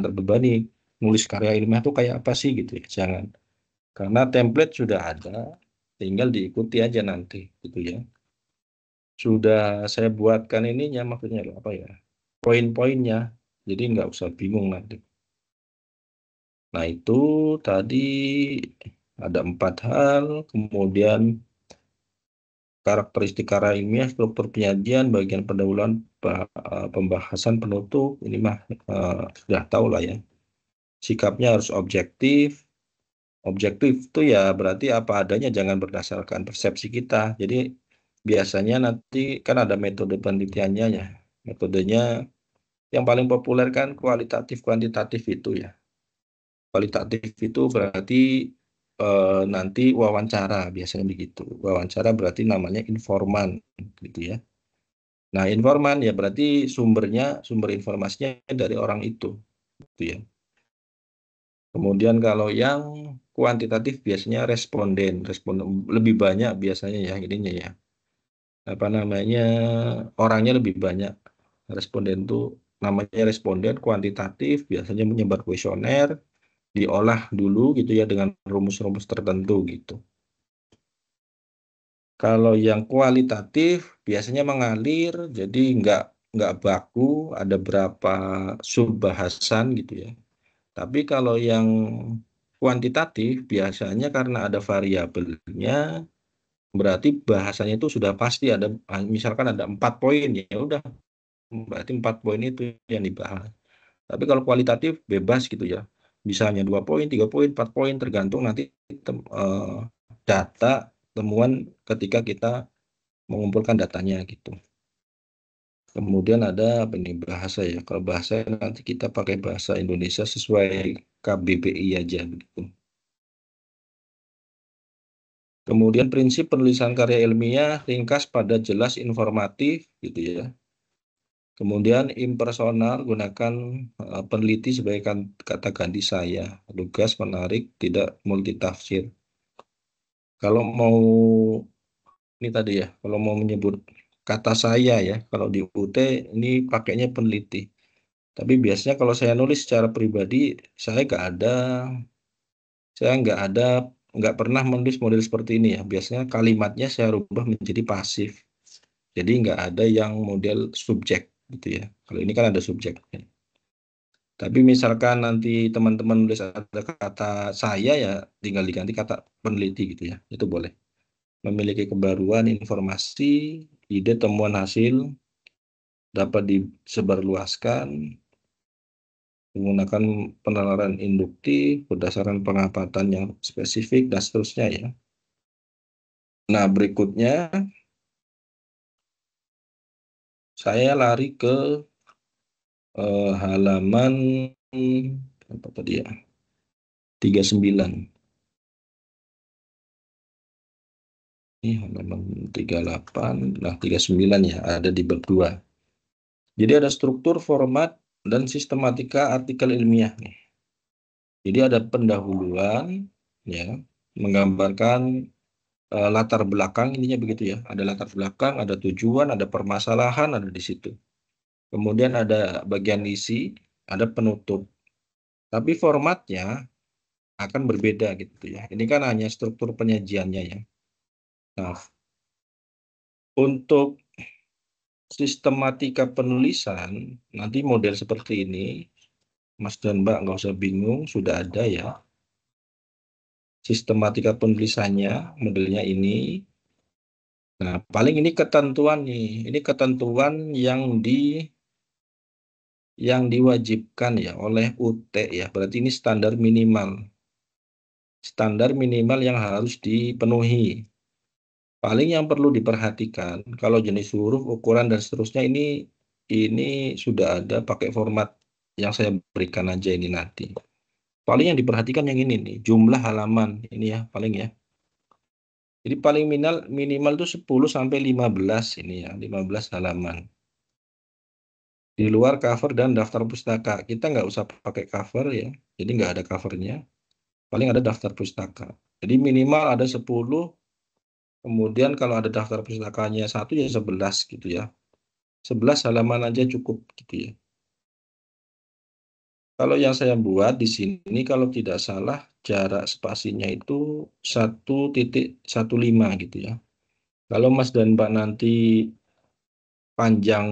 terbebani nulis karya ilmiah itu kayak apa sih gitu ya, jangan. Karena template sudah ada, tinggal diikuti aja nanti gitu ya. Sudah saya buatkan ininya, maksudnya apa ya, poin-poinnya, jadi nggak usah bingung nanti. Nah itu tadi ada 4 hal, kemudian karakteristik karya ilmiah, struktur penyajian, bagian pendahuluan, pembahasan, penutup, ini mah sudah tahu lah ya. Sikapnya harus objektif. Objektif itu ya berarti apa adanya, jangan berdasarkan persepsi kita. Jadi biasanya nanti kan ada metode penelitiannya ya. Metodenya yang paling populer kan kualitatif, kuantitatif itu ya. Kualitatif itu berarti nanti wawancara, biasanya begitu. Wawancara berarti namanya informan gitu ya. Nah, informan ya berarti sumber informasinya dari orang itu gitu ya. Kemudian kalau yang kuantitatif biasanya responden lebih banyak biasanya ya ininya ya. Apa namanya? Orangnya lebih banyak. Responden itu namanya responden kuantitatif, biasanya menyebar kuesioner, diolah dulu gitu ya dengan rumus-rumus tertentu gitu. Kalau yang kualitatif biasanya mengalir, jadi nggak baku, ada berapa sub bahasan gitu ya. Tapi kalau yang kuantitatif biasanya karena ada variabelnya, berarti bahasanya itu sudah pasti ada, misalkan ada 4 poin ya udah, berarti 4 poin itu yang dibahas. Tapi kalau kualitatif bebas gitu ya, misalnya 2 poin, 3 poin, 4 poin tergantung nanti data temuan ketika kita mengumpulkan datanya gitu. Kemudian ada bahasa ya. Kalau bahasa nanti kita pakai bahasa Indonesia sesuai KBBI aja gitu. Kemudian prinsip penulisan karya ilmiah ringkas, pada, jelas, informatif gitu ya. Kemudian impersonal, gunakan peneliti sebagai kata ganti saya. Lugas, menarik, tidak multitafsir. Kalau mau ini tadi ya, kalau mau menyebut kata saya ya, kalau di UT ini pakainya peneliti. Tapi biasanya kalau saya nulis secara pribadi, saya nggak pernah menulis model seperti ini ya. Biasanya kalimatnya saya rubah menjadi pasif. Jadi nggak ada yang model subjek gitu ya. Kalau ini kan ada subjek. Tapi misalkan nanti teman-teman nulis ada kata saya ya, tinggal diganti kata peneliti gitu ya. Itu boleh. Memiliki kebaruan, informasi, ide, temuan, hasil, dapat disebarluaskan menggunakan penalaran induktif berdasarkan pengamatan yang spesifik dan seterusnya ya. Nah, berikutnya saya lari ke halaman apa tadi ya? 39. Ini halaman 38, nah 39 ya, ada di bab 2. Jadi ada struktur, format, dan sistematika artikel ilmiah nih. Jadi ada pendahuluan, ya, menggambarkan latar belakang, ininya begitu ya. Ada latar belakang, ada tujuan, ada permasalahan, ada di situ. Kemudian ada bagian isi, ada penutup. Tapi formatnya akan berbeda gitu ya. Ini kan hanya struktur penyajiannya ya. Nah, untuk sistematika penulisan, nanti model seperti ini, Mas dan Mbak nggak usah bingung, sudah ada ya. Sistematika penulisannya, modelnya ini. Nah, paling ini ketentuan nih. Ini ketentuan yang diwajibkan ya oleh UT ya. Berarti ini standar minimal. Standar minimal yang harus dipenuhi. Paling yang perlu diperhatikan kalau jenis huruf, ukuran dan seterusnya ini sudah ada pakai format yang saya berikan aja ini nanti. Paling yang diperhatikan yang ini nih, jumlah halaman ini ya paling ya. Jadi paling minimal itu 10 sampai 15 ini ya, 15 halaman. Di luar cover dan daftar pustaka. Kita nggak usah pakai cover ya. Jadi nggak ada covernya. Paling ada daftar pustaka. Jadi minimal ada 10. Kemudian kalau ada daftar pustakanya 1 ya 11 gitu ya. 11 halaman aja cukup gitu ya. Kalau yang saya buat di sini kalau tidak salah jarak spasinya itu 1.15 gitu ya. Kalau Mas dan Mbak nanti panjang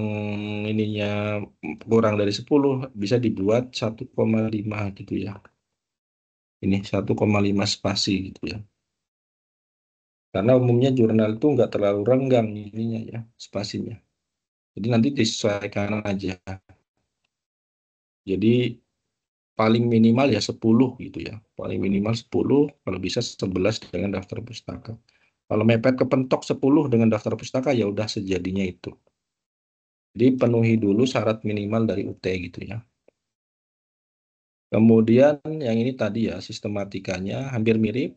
ininya kurang dari 10 bisa dibuat 1,5 gitu ya. Ini 1,5 spasi gitu ya. Karena umumnya jurnal itu nggak terlalu renggang ininya ya, spasinya. Jadi nanti disesuaikan aja. Jadi paling minimal ya 10 gitu ya. Paling minimal 10, kalau bisa 11 dengan daftar pustaka. Kalau mepet kepentok 10 dengan daftar pustaka ya udah sejadinya itu. Jadi penuhi dulu syarat minimal dari UT gitu ya. Kemudian yang ini tadi ya sistematikanya hampir mirip.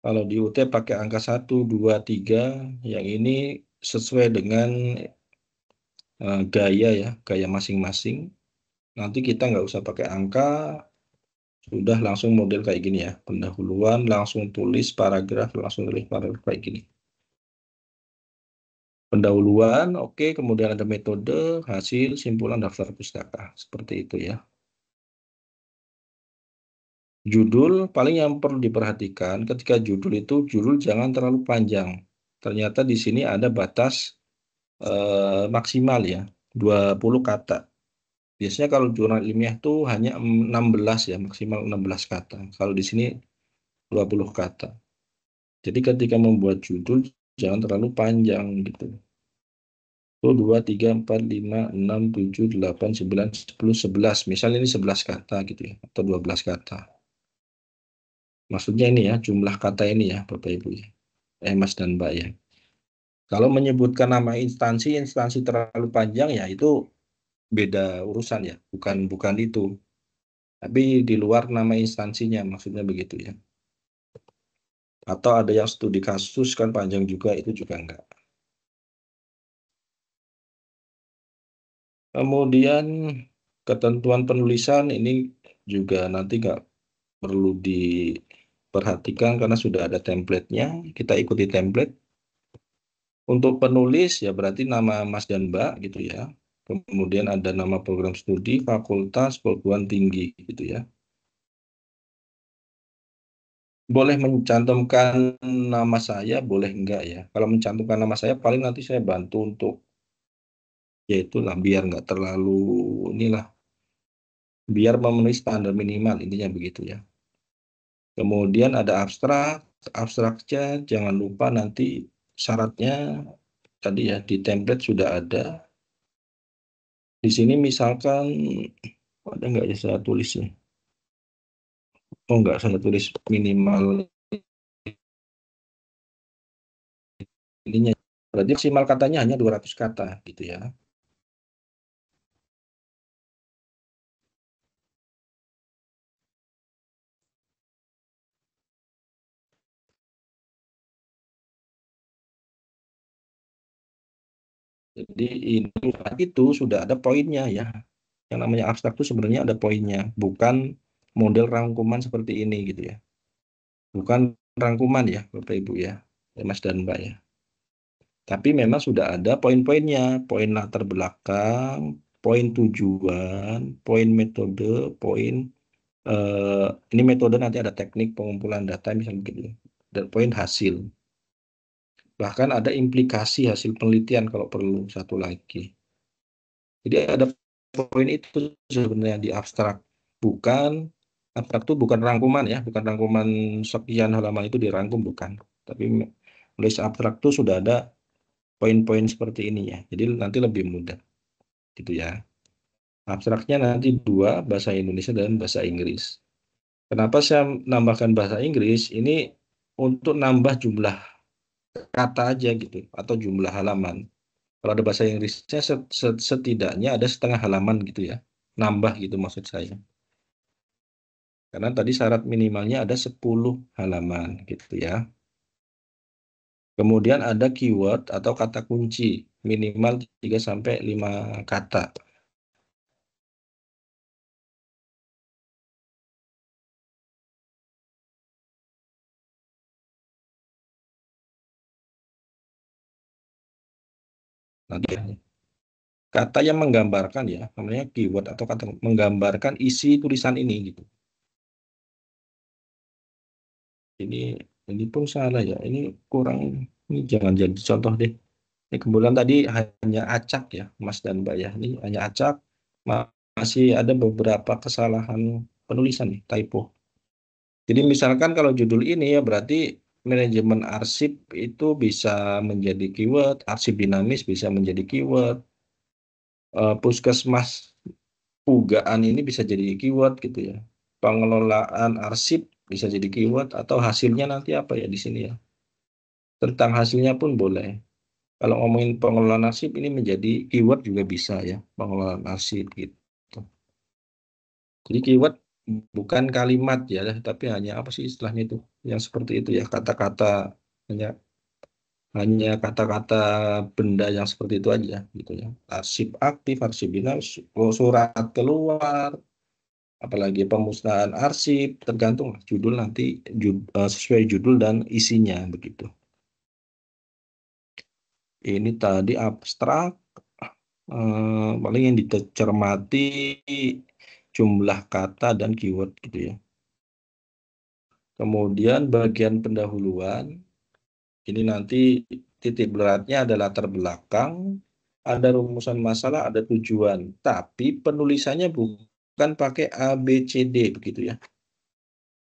Kalau di UT pakai angka 1, 2, 3, yang ini sesuai dengan gaya ya, gaya masing-masing. Nanti kita nggak usah pakai angka, sudah langsung model kayak gini ya. Pendahuluan, langsung tulis paragraf, langsung tulis paragraf kayak gini. Pendahuluan, oke, kemudian ada metode, hasil, simpulan, daftar pustaka. Seperti itu ya. Judul, paling yang perlu diperhatikan ketika judul itu, judul jangan terlalu panjang. Ternyata di sini ada batas maksimal ya, 20 kata. Biasanya kalau jurnal ilmiah itu hanya 16 ya, maksimal 16 kata. Kalau di sini 20 kata. Jadi ketika membuat judul jangan terlalu panjang gitu. 1, 2, 3, 4, 5, 6, 7, 8, 9, 10, 11. Misalnya ini 11 kata gitu ya, atau 12 kata. Maksudnya ini ya, jumlah kata ini ya, Bapak Ibu ya. Mas dan Mbak ya. Kalau menyebutkan nama instansi terlalu panjang ya itu beda urusan ya, bukan itu. Tapi di luar nama instansinya, maksudnya begitu ya. Atau ada yang studi kasus kan panjang juga, itu juga enggak. Kemudian ketentuan penulisan ini juga nanti enggak perlu diperhatikan karena sudah ada template-nya. Kita ikuti template. Untuk penulis ya berarti nama Mas dan Mbak gitu ya. Kemudian ada nama program studi, fakultas, perguruan tinggi gitu ya. Boleh mencantumkan nama saya, boleh enggak ya. Kalau mencantumkan nama saya paling nanti saya bantu untuk ya itulah biar enggak terlalu inilah. Biar memenuhi standar minimal intinya begitu ya. Kemudian ada abstraknya jangan lupa nanti syaratnya tadi ya di template sudah ada. Di sini misalkan ada nggak ya saya tulisnya? Oh nggak, saya tulis minimal ininya. Berarti maksimal katanya hanya 200 kata gitu ya. Jadi ini itu sudah ada poinnya ya. Yang namanya abstrak itu sebenarnya ada poinnya, bukan model rangkuman seperti ini gitu ya. Bukan rangkuman ya Bapak Ibu ya, Mas dan Mbak ya. Tapi memang sudah ada poin-poinnya, poin latar belakang, poin tujuan, poin metode, poin ini metode nanti ada teknik pengumpulan data misalnya gitu ya. Dan poin hasil. Bahkan ada implikasi hasil penelitian kalau perlu satu lagi. Jadi ada poin itu sebenarnya di abstrak. Abstrak itu bukan rangkuman ya, bukan rangkuman sekian halaman itu dirangkum, bukan. Tapi nulis abstrak itu sudah ada poin-poin seperti ini ya. Jadi nanti lebih mudah gitu ya. Abstraknya nanti 2, bahasa Indonesia dan bahasa Inggris. Kenapa saya nambahkan bahasa Inggris? Ini untuk nambah jumlah kata aja gitu, atau jumlah halaman. Kalau ada bahasa Inggrisnya setidaknya ada setengah halaman gitu ya. Nambah gitu maksud saya. Karena tadi syarat minimalnya ada 10 halaman gitu ya. Kemudian ada keyword atau kata kunci minimal 3-5 kata. Nanti kata yang menggambarkan ya, namanya keyword atau kata menggambarkan isi tulisan ini gitu. Ini pun salah ya. Ini kurang, ini jangan jadi contoh deh. Ini kebetulan tadi hanya acak ya, Mas dan Mbak ya. Ini hanya acak, masih ada beberapa kesalahan penulisan nih, typo. Jadi misalkan kalau judul ini ya berarti manajemen arsip itu bisa menjadi keyword, arsip dinamis bisa menjadi keyword, puskesmas ugaan ini bisa jadi keyword gitu ya. Pengelolaan arsip bisa jadi keyword atau hasilnya nanti apa ya di sini ya. Tentang hasilnya pun boleh. Kalau ngomongin pengelolaan arsip ini menjadi keyword juga bisa ya, pengelolaan arsip gitu. Jadi keyword bukan kalimat ya, tapi hanya apa sih istilahnya itu, yang seperti itu ya, kata-kata, hanya hanya kata-kata benda yang seperti itu aja gitu ya. Arsip aktif, arsip dinamis, surat keluar, apalagi pemusnahan arsip, tergantung judul nanti sesuai judul dan isinya begitu. Ini tadi abstrak, paling yang dicermati jumlah kata dan keyword gitu ya. Kemudian bagian pendahuluan, ini nanti titik beratnya ada latar belakang, ada rumusan masalah, ada tujuan. Tapi penulisannya bukan pakai A, B, C, D begitu ya.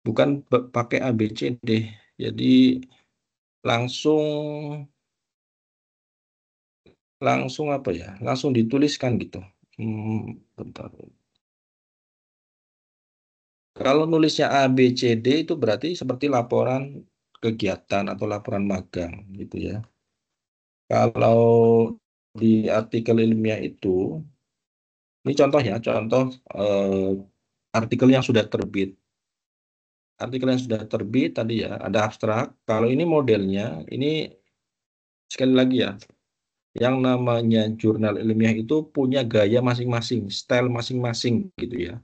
Bukan pakai A, B, C, D. Jadi langsung langsung apa ya? Langsung dituliskan gitu. Bentar. Kalau nulisnya A, B, C, D itu berarti seperti laporan kegiatan atau laporan magang gitu ya. Kalau di artikel ilmiah itu, ini contoh ya, contoh artikel yang sudah terbit. Artikel yang sudah terbit tadi ya, ada abstrak. Kalau ini modelnya, ini sekali lagi ya, yang namanya jurnal ilmiah itu punya gaya masing-masing, style masing-masing gitu ya.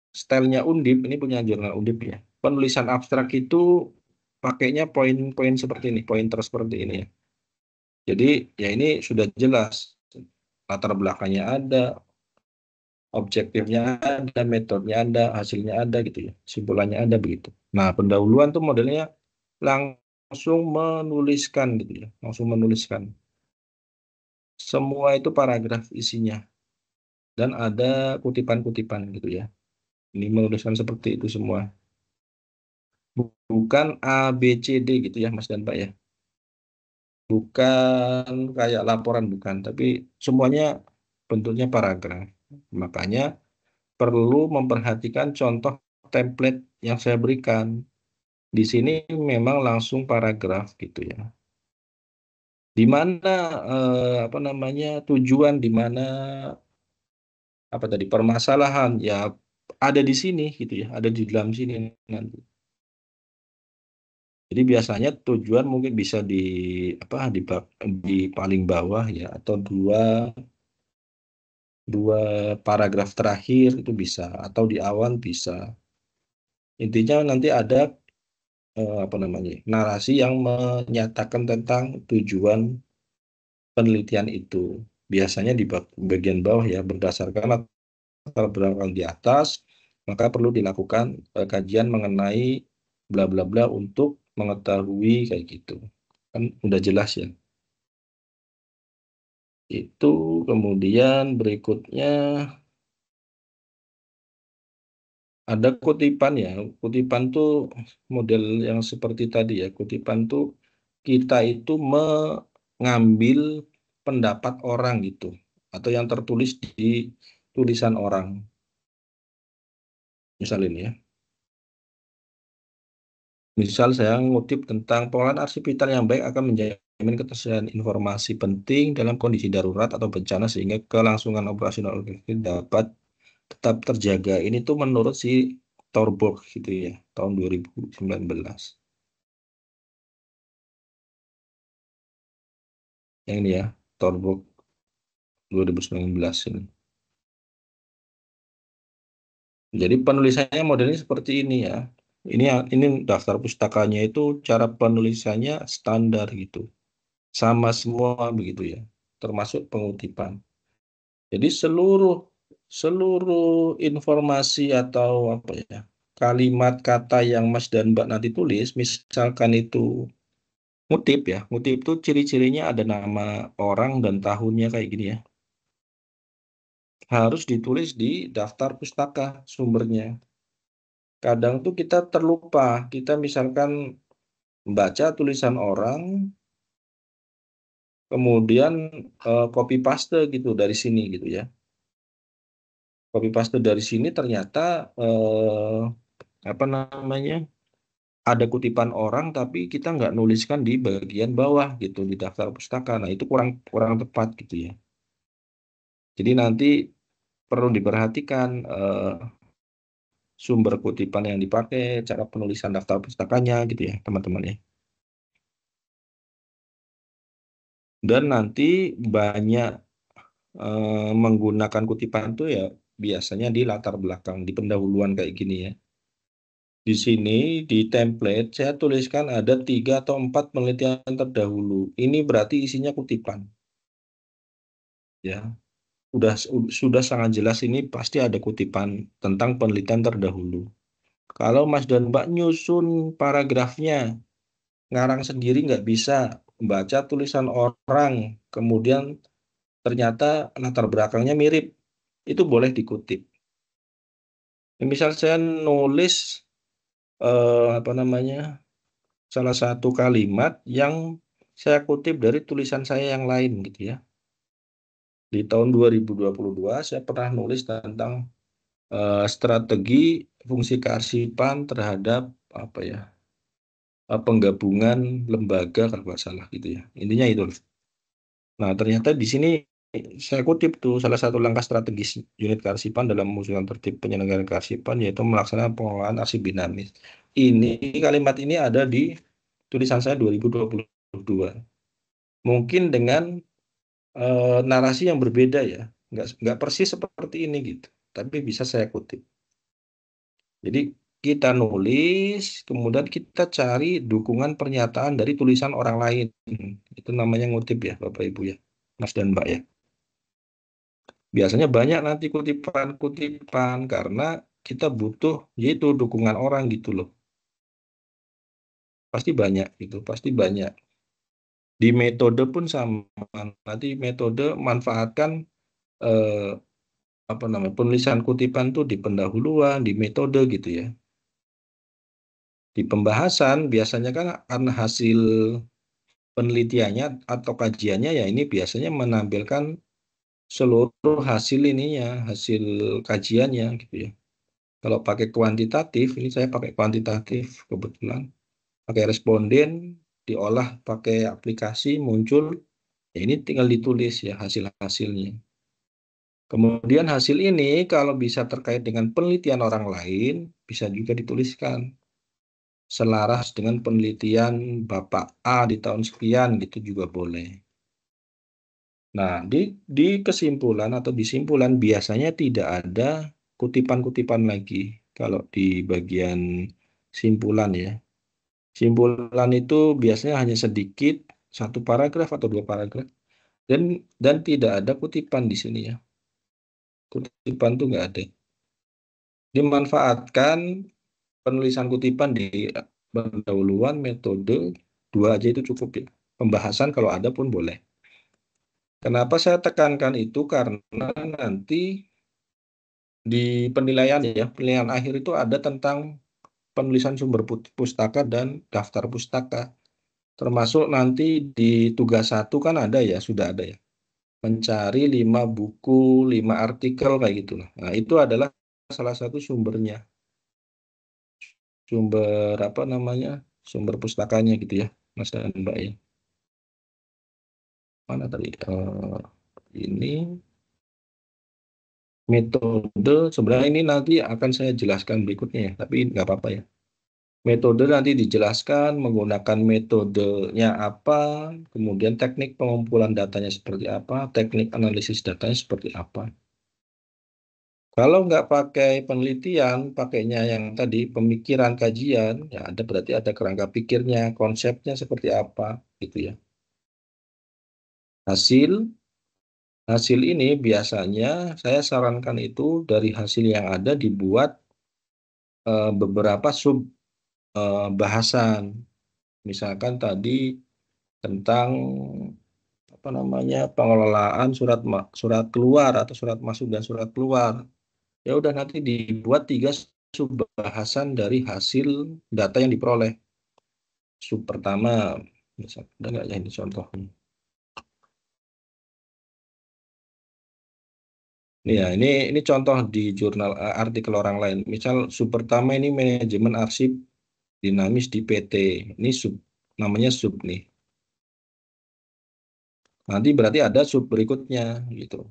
Stylenya Undip, ini punya jurnal Undip ya. Penulisan abstrak itu pakainya poin-poin seperti ini, pointer seperti ini ya. Jadi ya ini sudah jelas, latar belakangnya ada, objektifnya ada, metodenya ada, hasilnya ada gitu ya, simpulannya ada begitu. Nah, pendahuluan tuh modelnya langsung menuliskan gitu ya, langsung menuliskan. Semua itu paragraf isinya dan ada kutipan-kutipan gitu ya. Ini menuliskan seperti itu semua. Bukan A, B, C, D gitu ya Mas dan Pak ya. bukan kayak laporan, bukan, tapi semuanya bentuknya paragraf. Makanya perlu memperhatikan contoh template yang saya berikan. Di sini memang langsung paragraf gitu ya. Di mana apa namanya tujuan, di mana apa tadi permasalahan ya ada di sini gitu ya, ada di dalam sini nanti. Jadi biasanya tujuan mungkin bisa di apa di paling bawah ya, atau dua paragraf terakhir itu bisa, atau di awal bisa. Intinya nanti ada apa namanya narasi yang menyatakan tentang tujuan penelitian itu. Biasanya di bagian bawah ya, berdasarkan latar belakang di atas, maka perlu dilakukan kajian mengenai bla bla bla untuk mengetahui kayak gitu. Kan udah jelas ya. Itu kemudian berikutnya ada kutipan ya. Kutipan tuh model yang seperti tadi ya. Kutipan tuh kita itu mengambil pendapat orang gitu, atau yang tertulis di tulisan orang. Misal ini ya. Misal saya ngutip tentang pengolahan arsipital yang baik akan menjamin ketersediaan informasi penting dalam kondisi darurat atau bencana sehingga kelangsungan operasional organisasi dapat tetap terjaga. Ini tuh menurut si Torborg gitu ya, tahun 2019. Yang ini ya, Torborg 2019 ini. Jadi penulisannya modelnya seperti ini ya. Ini daftar pustakanya itu cara penulisannya standar gitu. Sama semua begitu ya, termasuk pengutipan. Jadi seluruh informasi atau apa ya, kalimat kata yang Mas dan Mbak nanti tulis, misalkan itu ngutip ya, ngutip itu ciri-cirinya ada nama orang dan tahunnya kayak gini ya. Harus ditulis di daftar pustaka sumbernya. Kadang tuh kita terlupa, kita misalkan membaca tulisan orang, kemudian copy paste gitu dari sini gitu ya. Copy paste dari sini ternyata apa namanya ada kutipan orang tapi kita nggak nuliskan di bagian bawah gitu di daftar pustaka. Nah itu kurang kurang tepat gitu ya. Jadi nanti perlu diperhatikan sumber kutipan yang dipakai, cara penulisan daftar pustakanya gitu ya teman-teman ya. Dan nanti banyak menggunakan kutipan itu ya biasanya di latar belakang, di pendahuluan kayak gini ya. Di sini di template saya tuliskan ada 3 atau 4 penelitian terdahulu. Ini berarti isinya kutipan. Ya, sudah sangat jelas ini pasti ada kutipan tentang penelitian terdahulu. Kalau Mas dan Mbak nyusun paragrafnya, ngarang sendiri nggak bisa, baca tulisan orang, kemudian ternyata latar belakangnya mirip, itu boleh dikutip. Misal saya nulis apa namanya salah satu kalimat yang saya kutip dari tulisan saya yang lain gitu ya. Di tahun 2022 saya pernah nulis tentang strategi fungsi kearsipan terhadap apa ya penggabungan lembaga kalau nggak salah gitu ya. Intinya itu. Nah ternyata di sini saya kutip tuh salah satu langkah strategis unit kearsipan dalam memutuskan tertib penyelenggaraan kearsipan yaitu melaksanakan pengolahan arsip dinamis. Ini kalimat ini ada di tulisan saya 2022. Mungkin dengan narasi yang berbeda ya, nggak persis seperti ini gitu, tapi bisa saya kutip. Jadi kita nulis, kemudian kita cari dukungan pernyataan dari tulisan orang lain. Itu namanya ngutip ya, Bapak Ibu ya, Mas dan Mbak ya. Biasanya banyak nanti kutipan-kutipan karena kita butuh yaitu dukungan orang gitu loh. Pasti banyak gitu, pasti banyak. Di metode pun sama. Nanti metode manfaatkan apa namanya penulisan kutipan tuh di pendahuluan, di metode gitu ya. Di pembahasan biasanya kan hasil penelitiannya atau kajiannya ya ini biasanya menampilkan seluruh hasil ininya, hasil kajiannya gitu ya. Kalau pakai kuantitatif, ini saya pakai kuantitatif kebetulan, pakai responden, diolah pakai aplikasi, muncul, ya ini tinggal ditulis ya hasil-hasilnya. Kemudian hasil ini kalau bisa terkait dengan penelitian orang lain, bisa juga dituliskan. Selaras dengan penelitian Bapak A di tahun sekian, gitu juga boleh. Nah, di kesimpulan atau di simpulan biasanya tidak ada kutipan-kutipan lagi kalau di bagian simpulan ya. Simpulan itu biasanya hanya sedikit, satu paragraf atau dua paragraf, dan tidak ada kutipan di sini ya. Kutipan itu nggak ada. Dimanfaatkan penulisan kutipan di pendahuluan, metode, dua aja itu cukup ya. Pembahasan kalau ada pun boleh. Kenapa saya tekankan itu? Karena nanti di penilaian ya, penilaian akhir itu ada tentang penulisan sumber pustaka dan daftar pustaka. Termasuk nanti di tugas 1 kan ada ya, sudah ada ya. Mencari 5 buku, 5 artikel kayak gitu. Nah, itu adalah salah satu sumbernya. Sumber apa namanya? Sumber pustakanya gitu ya, Mas dan Mbak ya. Mana tadi? Ini metode, sebenarnya ini nanti akan saya jelaskan berikutnya ya, tapi nggak apa-apa ya. Metode nanti dijelaskan menggunakan metodenya apa, kemudian teknik pengumpulan datanya seperti apa, teknik analisis datanya seperti apa. Kalau nggak pakai penelitian, pakainya yang tadi pemikiran kajian, ya ada berarti ada kerangka pikirnya, konsepnya seperti apa, gitu ya. Hasil ini biasanya saya sarankan itu dari hasil yang ada dibuat beberapa sub bahasan. Misalkan tadi tentang apa namanya pengelolaan surat keluar atau surat masuk dan surat keluar. Ya udah nanti dibuat 3 sub bahasan dari hasil data yang diperoleh. Sub pertama, misalkan ada nggak ya ini contohnya? Ya, ini contoh di jurnal artikel orang lain. Misal sub pertama ini manajemen arsip dinamis di PT. Ini sub namanya sub nih. Nanti berarti ada sub berikutnya gitu.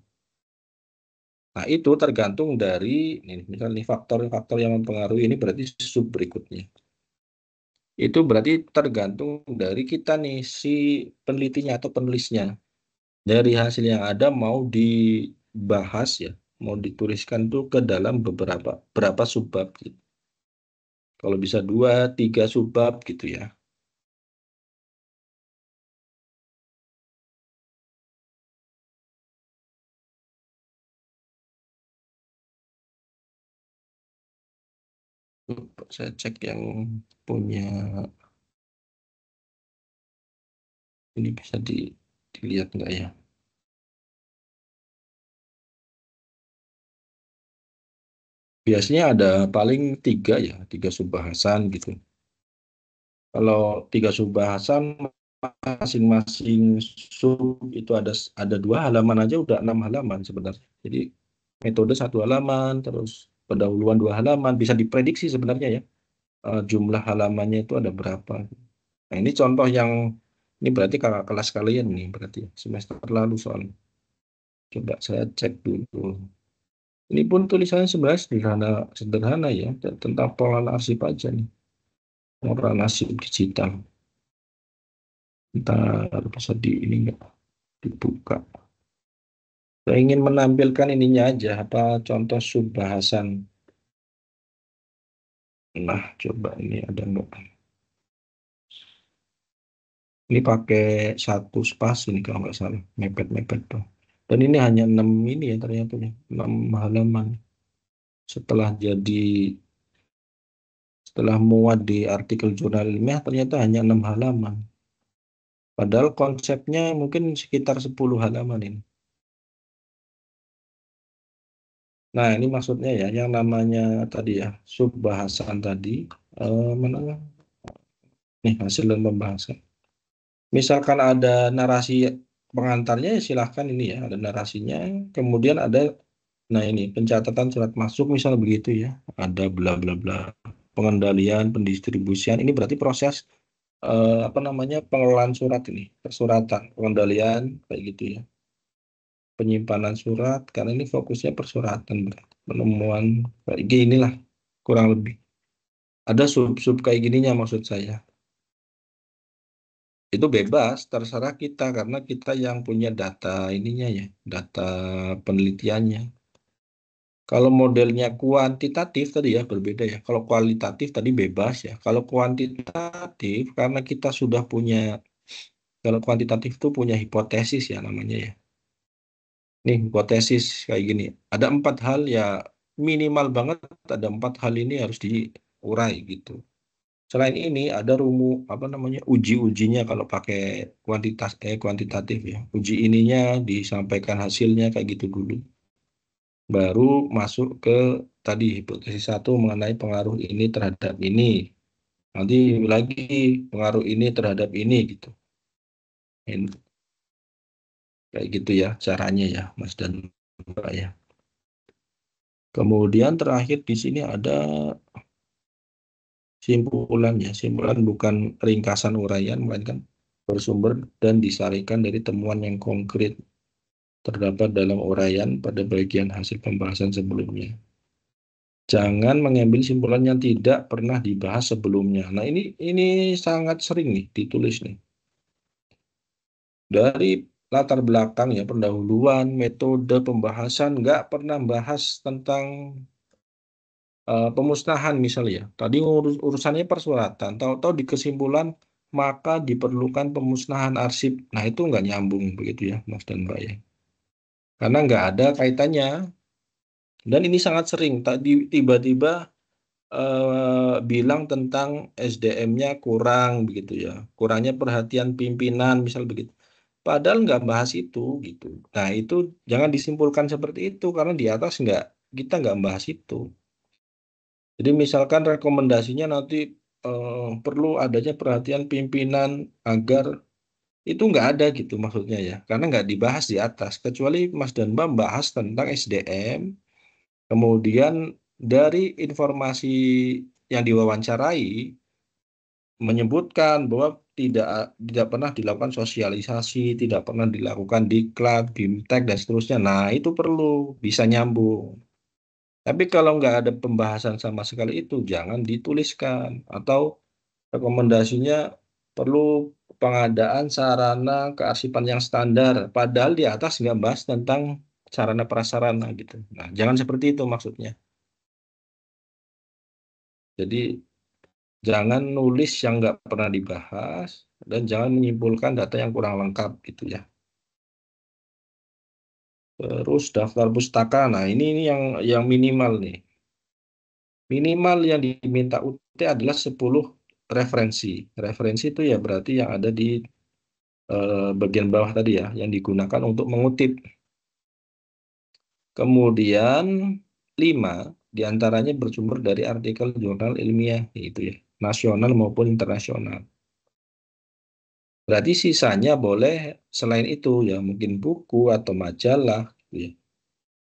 Nah, itu tergantung dari misalnya faktor-faktor yang mempengaruhi ini berarti sub berikutnya. Itu berarti tergantung dari kita nih si penelitinya atau penulisnya. Dari hasil yang ada mau dibahas ya, mau dituliskan tuh ke dalam berapa subbab gitu. Kalau bisa 2, 3 subbab gitu ya. Saya cek yang punya ini bisa dilihat nggak ya? Biasanya ada paling 3 ya, 3 subbahasan gitu. Kalau 3 subbahasan masing-masing sub itu ada 2 halaman aja udah 6 halaman sebenarnya. Jadi metode 1 halaman, terus pendahuluan 2 halaman, bisa diprediksi sebenarnya ya jumlah halamannya itu ada berapa. Nah ini contoh yang ini berarti kakak kelas kalian nih berarti semester lalu soalnya. Coba saya cek dulu. Ini pun tulisannya sebenarnya sederhana ya tentang pengelolaan arsip aja nih. Pengelolaan arsip digital. Ntar bisa ini nggak dibuka. Saya ingin menampilkan ininya aja apa contoh subbahasan. Nah, coba ini ada nggak? Ini pakai 1 spasi ini kalau nggak salah, mepet-mepet tuh. Dan ini hanya 6 ini ya ternyata ya, 6 halaman. Setelah muat di artikel jurnal ilmiah ternyata hanya 6 halaman. Padahal konsepnya mungkin sekitar 10 halaman ini. Nah, ini maksudnya ya, yang namanya tadi ya, subbahasan tadi, mana nih hasil dan pembahasan. Misalkan ada narasi pengantarnya ya silahkan ini ya, ada narasinya. Kemudian ada, nah ini pencatatan surat masuk misal begitu ya, ada bla bla bla. Pengendalian, pendistribusian, ini berarti proses apa namanya pengelolaan surat ini, persuratan, pengendalian kayak gitu ya. Penyimpanan surat, karena ini fokusnya persuratan berarti. Penemuan kayak gini lah kurang lebih. Ada sub-sub kayak gininya maksud saya. Itu bebas, terserah kita karena kita yang punya data ininya ya, data penelitiannya. Kalau modelnya kuantitatif tadi ya berbeda ya. Kalau kualitatif tadi bebas ya. Kalau kuantitatif karena kita sudah punya, kalau kuantitatif itu punya hipotesis ya namanya ya. Nih hipotesis kayak gini. Ada 4 hal ya, minimal banget ada 4 hal ini harus diurai gitu. Selain ini ada apa namanya uji-ujinya kalau pakai kuantitatif ya. Uji ininya disampaikan hasilnya kayak gitu dulu. Baru masuk ke tadi hipotesis 1 mengenai pengaruh ini terhadap ini. Nanti lagi pengaruh ini terhadap ini gitu. Kayak gitu ya caranya ya Mas dan Mbak ya. Kemudian terakhir di sini ada simpulannya. Simpulan bukan ringkasan uraian, melainkan bersumber dan disarikan dari temuan yang konkret terdapat dalam uraian pada bagian hasil pembahasan sebelumnya. Jangan mengambil simpulan yang tidak pernah dibahas sebelumnya. Nah, ini sangat sering nih ditulis nih. Dari latar belakang ya, pendahuluan, metode pembahasan, nggak pernah bahas tentang pemusnahan misalnya ya. Tadi urusannya persuratan, tahu-tahu di kesimpulan maka diperlukan pemusnahan arsip. Nah, itu nggak nyambung begitu ya, Mas dan Mbak ya. Karena nggak ada kaitannya. Dan ini sangat sering. Tadi tiba-tiba bilang tentang SDM-nya kurang begitu ya. Kurangnya perhatian pimpinan misal begitu. Padahal nggak bahas itu gitu. Nah, itu jangan disimpulkan seperti itu karena di atas kita nggak bahas itu. Jadi misalkan rekomendasinya nanti perlu adanya perhatian pimpinan agar itu nggak ada gitu maksudnya ya, karena nggak dibahas di atas. Kecuali Mas dan Mbak bahas tentang SDM, kemudian dari informasi yang diwawancarai menyebutkan bahwa tidak pernah dilakukan sosialisasi, tidak pernah dilakukan diklat, bimtek dan seterusnya. Nah itu perlu bisa nyambung. Tapi kalau nggak ada pembahasan sama sekali itu, jangan dituliskan. Atau rekomendasinya perlu pengadaan sarana kearsipan yang standar. Padahal di atas nggak bahas tentang sarana prasarana gitu. Nah, jangan seperti itu maksudnya. Jadi jangan nulis yang nggak pernah dibahas dan jangan menyimpulkan data yang kurang lengkap gitu ya. Terus daftar pustaka. Nah, ini yang minimal nih. Minimal yang diminta UT adalah 10 referensi. Referensi itu ya berarti yang ada di bagian bawah tadi ya, yang digunakan untuk mengutip. Kemudian 5 diantaranya bersumber dari artikel jurnal ilmiah, yaitu ya, nasional maupun internasional. Berarti sisanya boleh selain itu ya, mungkin buku atau majalah, gitu ya.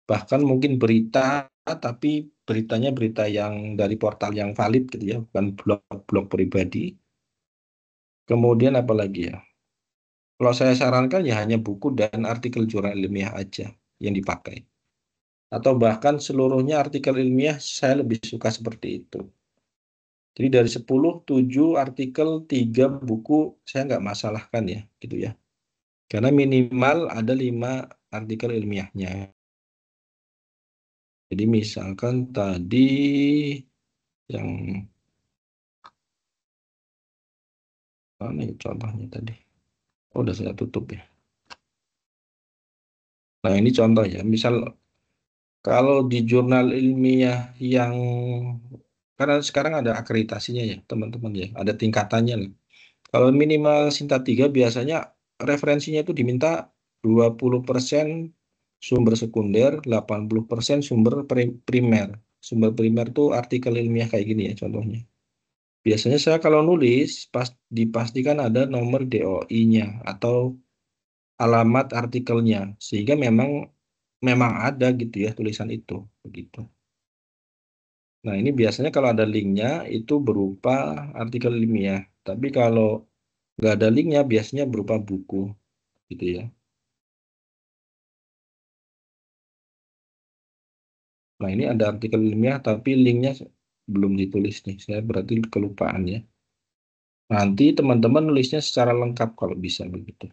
Bahkan mungkin berita, tapi beritanya berita yang dari portal yang valid gitu ya, bukan blog-blog pribadi. Kemudian apa lagi ya? Kalau saya sarankan ya hanya buku dan artikel jurnal ilmiah aja yang dipakai. Atau bahkan seluruhnya artikel ilmiah saya lebih suka seperti itu. Jadi dari 10, 7 artikel, 3 buku saya nggak masalahkan ya, gitu ya. Karena minimal ada 5 artikel ilmiahnya. Jadi misalkan tadi yang mana ya contohnya tadi? Oh, udah saya tutup ya. Nah ini contoh ya, misal kalau di jurnal ilmiah yang, karena sekarang ada akreditasinya ya teman-teman ya, ada tingkatannya lah. Kalau minimal Sinta 3 biasanya referensinya itu diminta 20% sumber sekunder, 80% sumber primer. Sumber primer tuh artikel ilmiah kayak gini ya contohnya. biasanya saya kalau nulis dipastikan ada nomor DOI-nya atau alamat artikelnya, sehingga memang ada gitu ya tulisan itu begitu. Nah, ini biasanya kalau ada linknya itu berupa artikel ilmiah, tapi kalau nggak ada linknya biasanya berupa buku gitu ya. Nah, ini ada artikel ilmiah tapi linknya belum ditulis nih, saya berarti kelupaan ya. Nanti teman-teman nulisnya secara lengkap kalau bisa begitu.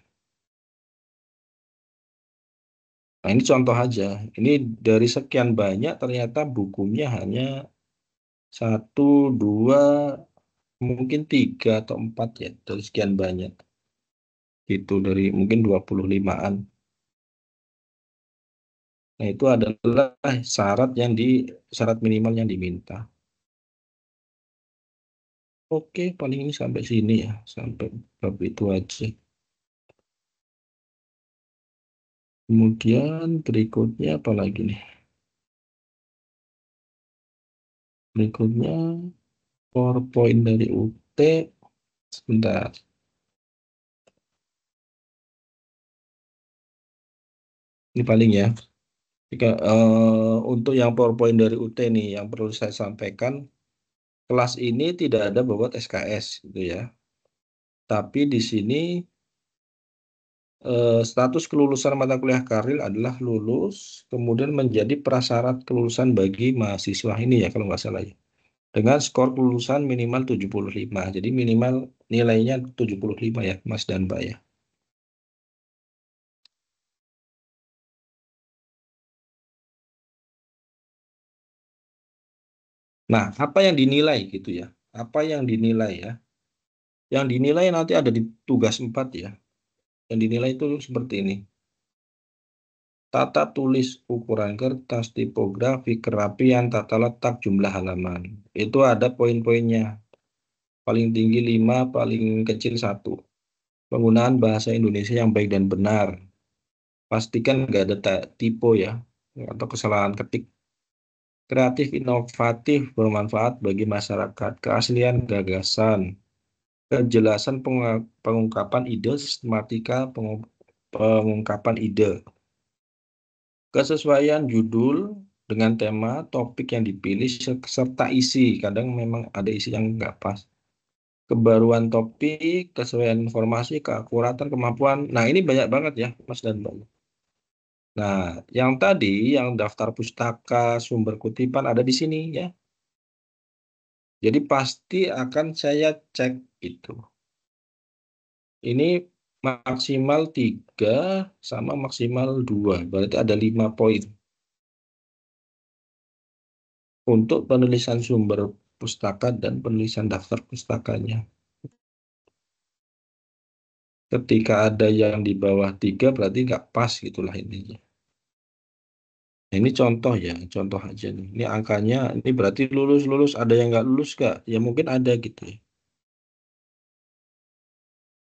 Nah, ini contoh aja. Ini dari sekian banyak ternyata bukunya hanya 1, 2, mungkin 3 atau 4 ya dari sekian banyak. Itu dari mungkin 25-an. Nah, itu adalah syarat minimal yang diminta. Oke, paling ini sampai sini ya, sampai bab itu aja. Kemudian berikutnya apa lagi nih? Berikutnya PowerPoint dari UT. Sebentar. Ini paling ya. Untuk yang PowerPoint dari UT nih, yang perlu saya sampaikan, kelas ini tidak ada bobot SKS gitu ya. Tapi di sini status kelulusan mata kuliah Karil adalah lulus, kemudian menjadi prasyarat kelulusan bagi mahasiswa ini ya kalau nggak salah ya. Dengan skor kelulusan minimal 75. Jadi minimal nilainya 75 ya, Mas dan Mbak ya. Nah, apa yang dinilai gitu ya? Apa yang dinilai ya? Yang dinilai nanti ada di tugas 4 ya. Yang dinilai itu seperti ini. Tata tulis ukuran kertas, tipografi, kerapian, tata letak, jumlah halaman. Itu ada poin-poinnya. Paling tinggi 5, paling kecil 1. Penggunaan bahasa Indonesia yang baik dan benar. Pastikan nggak ada typo ya, atau kesalahan ketik. Kreatif, inovatif, bermanfaat bagi masyarakat. Keaslian gagasan. Kejelasan pengungkapan ide, sistematika pengungkapan ide. Kesesuaian judul dengan tema, topik yang dipilih, serta isi. Kadang memang ada isi yang nggak pas. Kebaruan topik, kesesuaian informasi, keakuratan, kemampuan. Nah, ini banyak banget ya, Mas dan Mbak. Nah, yang tadi, yang daftar pustaka, sumber kutipan ada di sini ya. Jadi pasti akan saya cek itu. Ini maksimal 3 sama maksimal 2. Berarti ada 5 poin. Untuk penulisan sumber pustaka dan penulisan daftar pustakanya. Ketika ada yang di bawah 3 berarti nggak pas gitulah intinya. Nah, ini contoh ya, contoh aja nih. Ini angkanya, ini berarti lulus, ada yang nggak lulus nggak? Ya mungkin ada gitu ya.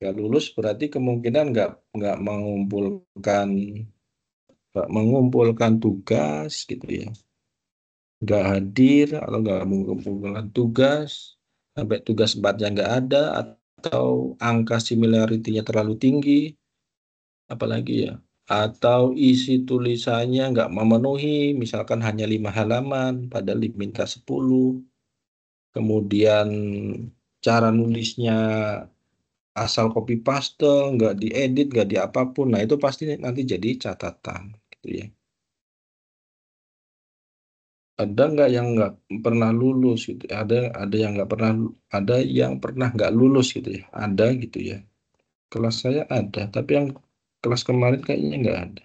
Nggak lulus berarti kemungkinan nggak mengumpulkan tugas gitu ya. Nggak hadir atau nggak mengumpulkan tugas, sampai tugas 4-nya nggak ada, atau angka similarity-nya terlalu tinggi, apalagi ya, atau isi tulisannya nggak memenuhi, misalkan hanya 5 halaman, padahal diminta 10, kemudian cara nulisnya asal copy paste, nggak diedit, nggak di apapun, nah itu pasti nanti jadi catatan, gitu ya. Ada nggak yang nggak pernah lulus gitu? Ada yang nggak pernah, ada yang pernah nggak lulus gitu ya? Ada gitu ya. Kelas saya ada, tapi yang kelas kemarin kayaknya nggak ada.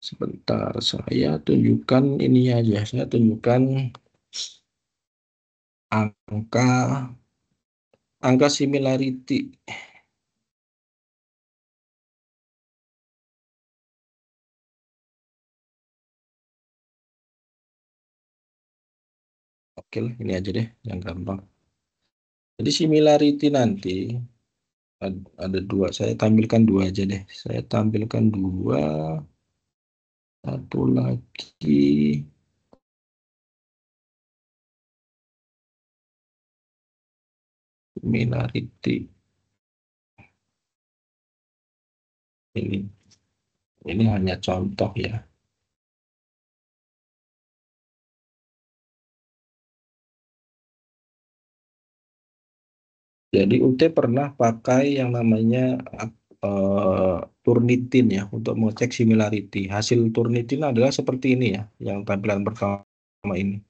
Sebentar, saya tunjukkan ini aja. Saya tunjukkan angka similarity. Oke lah, ini aja deh yang gampang. Jadi similarity nanti ada 2. Saya tampilkan 2 aja deh. Saya tampilkan 2. Satu lagi. Similarity. Ini hanya contoh ya. Jadi UT pernah pakai yang namanya Turnitin ya untuk mengecek similarity. Hasil Turnitin adalah seperti ini ya, yang tampilan pertama ini.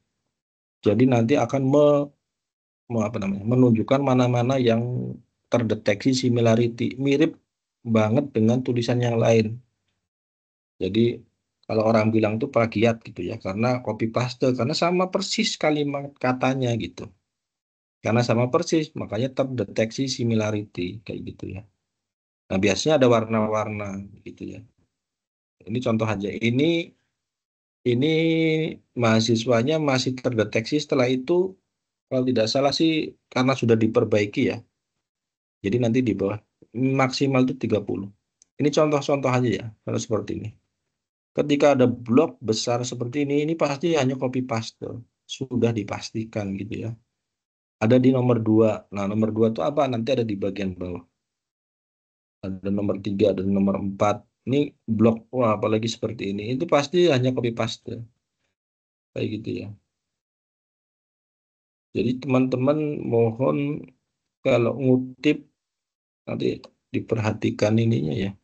Jadi nanti akan menunjukkan mana-mana yang terdeteksi similarity, mirip banget dengan tulisan yang lain. Jadi kalau orang bilang itu plagiat gitu ya, karena copy paste, karena sama persis kalimat katanya gitu. Karena sama persis, makanya terdeteksi similarity kayak gitu ya. Nah, biasanya ada warna-warna gitu ya. Ini contoh aja. Ini mahasiswanya masih terdeteksi, setelah itu kalau tidak salah sih karena sudah diperbaiki ya. Jadi nanti di bawah maksimal itu 30. Ini contoh-contoh aja ya, kalau seperti ini. Ketika ada blok besar seperti ini pasti hanya copy paste. Sudah dipastikan gitu ya. Ada di nomor 2. Nah, nomor 2 itu apa? Nanti ada di bagian bawah. Ada nomor 3, ada nomor 4. Ini blok, wah apalagi seperti ini. Itu pasti hanya copy paste. Kayak gitu ya. Jadi teman-teman mohon kalau ngutip nanti diperhatikan ininya ya.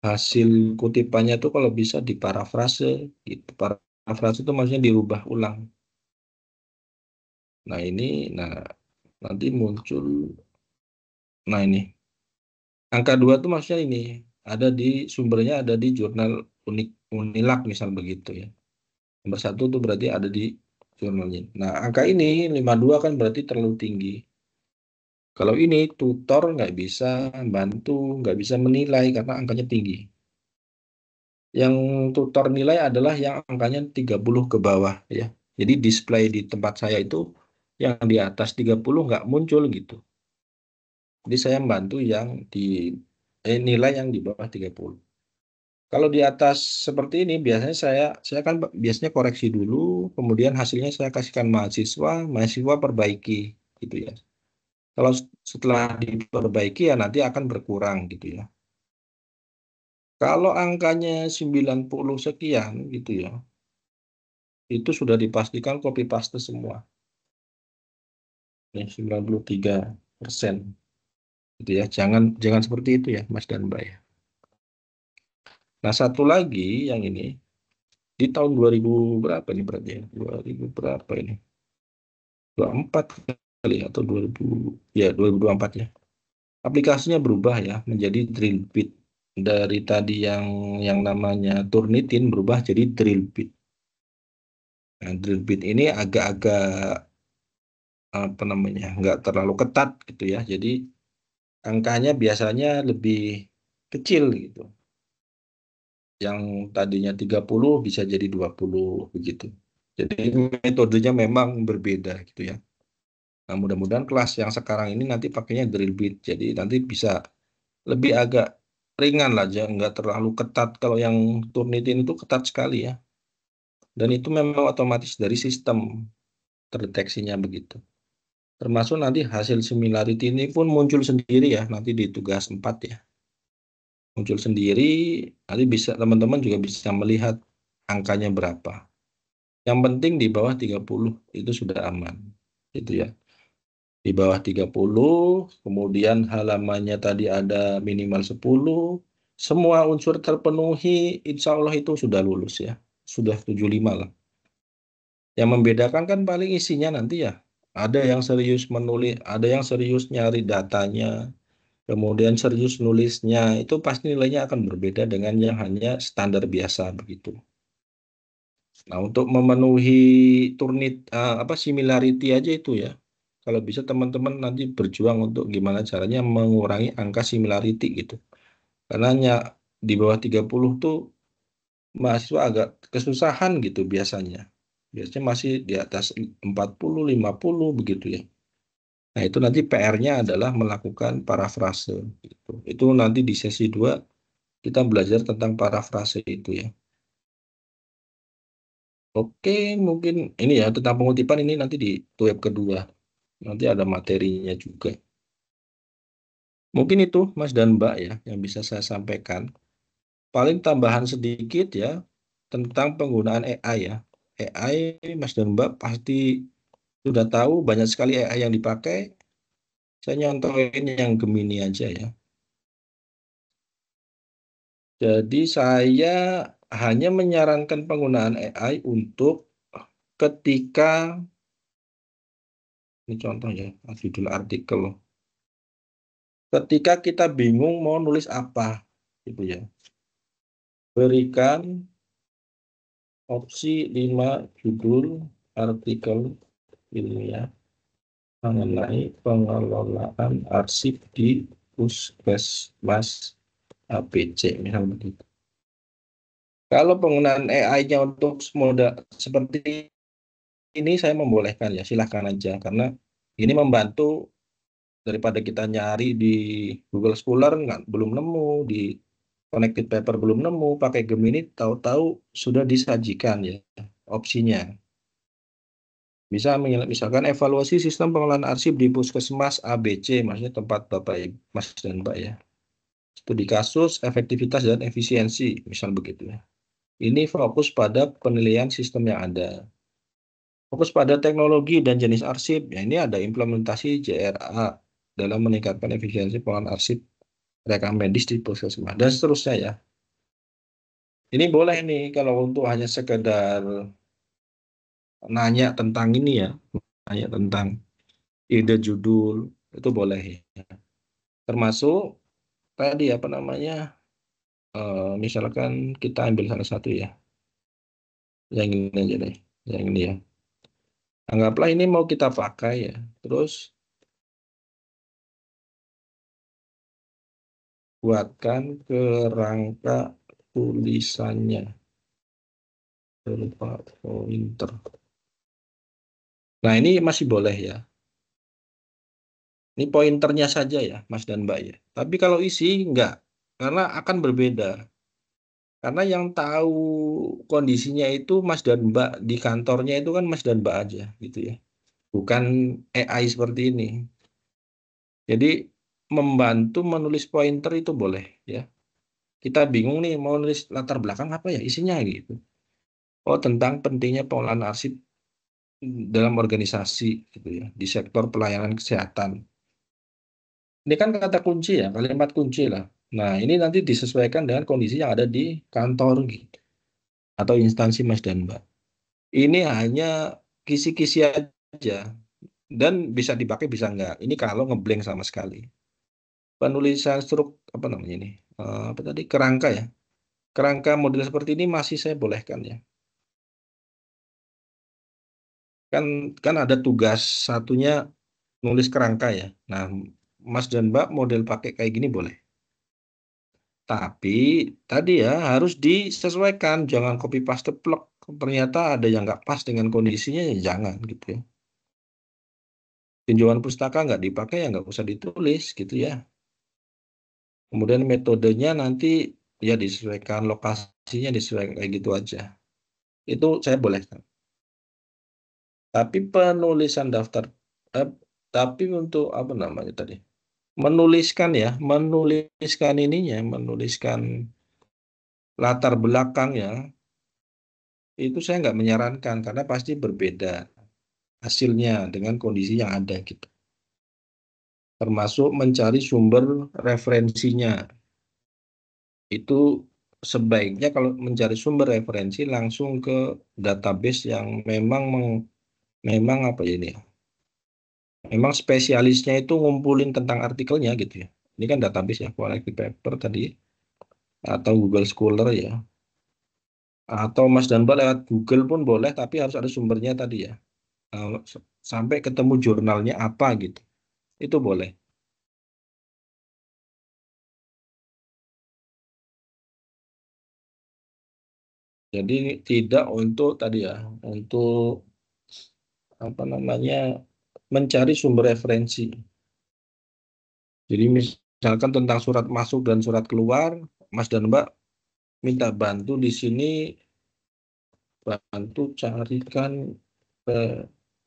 Hasil kutipannya itu kalau bisa diparafrase gitu. Parafrase itu maksudnya dirubah ulang. Nah ini, nanti muncul. Nah ini, angka 2 itu maksudnya ini ada di sumbernya, ada di jurnal Unilak misal begitu ya. Nomor 1 itu berarti ada di jurnalnya. Nah angka ini 52 kan berarti terlalu tinggi. Kalau ini tutor nggak bisa bantu, nggak bisa menilai karena angkanya tinggi. Yang tutor nilai adalah yang angkanya 30 ke bawah ya. Jadi display di tempat saya itu yang di atas 30 nggak muncul gitu. Jadi saya membantu yang di nilai yang di bawah 30. Kalau di atas seperti ini biasanya saya kan biasanya koreksi dulu, kemudian hasilnya saya kasihkan mahasiswa perbaiki gitu ya. Kalau setelah diperbaiki ya nanti akan berkurang gitu ya. Kalau angkanya 90 sekian gitu ya, itu sudah dipastikan copy paste semua. Ya, 93%. Gitu ya. Jangan seperti itu ya, Mas dan Mbak ya. Nah, satu lagi yang ini di tahun 2000 berapa nih berarti ya? 2000 berapa ini? 24 kali atau 2000 ya 2024 ya. Aplikasinya berubah ya menjadi Drillbit. Dari tadi yang namanya Turnitin berubah jadi Drillbit. Nah, Drillbit ini agak-agak apa namanya? Nggak terlalu ketat gitu ya. Jadi angkanya biasanya lebih kecil gitu. Yang tadinya 30 bisa jadi 20 begitu. Jadi metodenya memang berbeda gitu ya. Nah, mudah-mudahan kelas yang sekarang ini nanti pakainya drill bit. Jadi nanti bisa lebih agak ringan lah, nggak terlalu ketat. Kalau yang Turnitin itu ketat sekali ya. Dan itu memang otomatis dari sistem terdeteksinya begitu. Termasuk nanti hasil similarity ini pun muncul sendiri ya, nanti di tugas 4 ya. Muncul sendiri, nanti bisa teman-teman juga bisa melihat angkanya berapa. Yang penting di bawah 30 itu sudah aman. Gitu ya. Di bawah 30, kemudian halamannya tadi ada minimal 10, semua unsur terpenuhi, insya Allah itu sudah lulus ya. Sudah 75 lah. Yang membedakan kan paling isinya nanti ya. Ada yang serius menulis, ada yang serius nyari datanya, kemudian serius nulisnya, itu pasti nilainya akan berbeda dengan yang hanya standar biasa begitu. Nah, untuk memenuhi similarity aja itu ya. Kalau bisa teman-teman nanti berjuang untuk gimana caranya mengurangi angka similarity gitu. Karena hanya di bawah 30 tuh mahasiswa agak kesusahan gitu biasanya. Biasanya masih di atas 40, 50 begitu ya. Nah, itu nanti PR-nya adalah melakukan parafrase gitu. Itu nanti di sesi 2 kita belajar tentang parafrase itu ya. Oke, mungkin ini ya tentang pengutipan ini nanti di web kedua. Nanti ada materinya juga. Mungkin itu Mas dan Mbak ya yang bisa saya sampaikan. Paling tambahan sedikit ya tentang penggunaan AI ya. AI Mas dan Mbak pasti sudah tahu banyak sekali AI yang dipakai. Saya nyontohin yang Gemini aja ya. Jadi saya hanya menyarankan penggunaan AI untuk ketika, ini contoh ya, judul artikel. Ketika kita bingung mau nulis apa, gitu ya. Berikan opsi 5 judul artikel ilmiah mengenai pengelolaan arsip di Puskesmas ABC, misalnya begitu. Kalau penggunaan AI-nya untuk modal seperti ini saya membolehkan ya, silahkan aja karena ini membantu daripada kita nyari di Google Scholar belum nemu, di Connected Paper belum nemu, pakai Gemini tahu-tahu sudah disajikan ya opsinya. Bisa misalkan evaluasi sistem pengelolaan arsip di Puskesmas ABC, maksudnya tempat Bapak Mas dan Mbak ya. Studi kasus, efektivitas dan efisiensi, misal begitu ya. Ini fokus pada penilaian sistem yang ada. Fokus pada teknologi dan jenis arsip. Ya, ini ada implementasi JRA dalam meningkatkan efisiensi pengelolaan arsip rekam medis di puskesmas dan seterusnya ya. Ini boleh nih kalau untuk hanya sekedar nanya tentang ini ya, nanya tentang ide judul itu boleh ya. Termasuk tadi apa namanya, misalkan kita ambil salah satu ya, yang ini aja deh, yang ini ya. Anggaplah ini mau kita pakai ya, terus buatkan kerangka tulisannya berupa pointer. Nah ini masih boleh ya. Ini pointernya saja ya, Mas dan Mbak ya. Tapi kalau isi enggak, karena akan berbeda. Karena yang tahu kondisinya itu Mas dan Mbak di kantornya itu kan Mas dan Mbak aja gitu ya. Bukan AI seperti ini. Jadi membantu menulis pointer itu boleh ya. Kita bingung nih mau nulis latar belakang apa ya isinya gitu. Oh tentang pentingnya pengolahan arsip dalam organisasi gitu ya di sektor pelayanan kesehatan. Ini kan kata kunci ya, kalimat kunci lah. Nah, ini nanti disesuaikan dengan kondisi yang ada di kantor gitu, atau instansi Mas dan Mbak. Ini hanya kisi-kisi aja dan bisa dipakai bisa enggak. Ini kalau ngeblank sama sekali. Penulisan apa namanya ini? Apa tadi kerangka ya. Kerangka model seperti ini masih saya bolehkan ya. Kan ada tugas satunya nulis kerangka ya. Nah, Mas dan Mbak model pakai kayak gini boleh. Tapi tadi ya harus disesuaikan, jangan copy paste plek. Ternyata ada yang nggak pas dengan kondisinya ya jangan gitu ya. Tinjauan pustaka nggak dipakai ya nggak usah ditulis gitu ya. Kemudian metodenya nanti ya disesuaikan, lokasinya disesuaikan kayak gitu aja. Itu saya bolehkan. Tapi penulisan daftar, tapi untuk apa namanya tadi? Menuliskan ya, menuliskan ininya, menuliskan latar belakang ya, itu saya nggak menyarankan karena pasti berbeda hasilnya dengan kondisi yang ada gitu. Termasuk mencari sumber referensinya. Itu sebaiknya kalau mencari sumber referensi langsung ke database yang memang apa ya ini ya, memang spesialisnya itu ngumpulin tentang artikelnya gitu ya. Ini kan database ya, quality paper tadi, atau Google Scholar ya. Atau Mas dan Mbak lewat Google pun boleh, tapi harus ada sumbernya tadi ya. Sampai ketemu jurnalnya apa gitu. Itu boleh. Jadi tidak untuk tadi ya, untuk apa namanya mencari sumber referensi. Jadi misalkan tentang surat masuk dan surat keluar, Mas dan Mbak minta bantu di sini, bantu carikan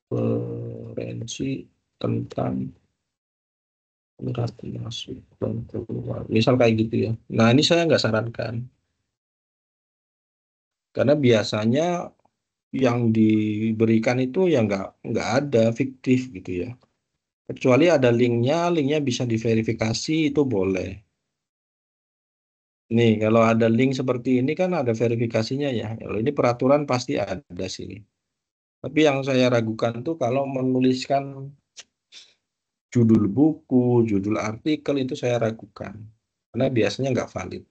referensi tentang berarti masuk dan keluar. Misal kayak gitu ya. Nah, ini saya nggak sarankan. Karena biasanya yang diberikan itu ya nggak ada, fiktif gitu ya. Kecuali ada linknya bisa diverifikasi, itu boleh. Nih, kalau ada link seperti ini kan ada verifikasinya ya. Kalau ini peraturan pasti ada sini. Tapi yang saya ragukan tuh kalau menuliskan judul buku, judul artikel itu saya ragukan. Karena biasanya nggak valid.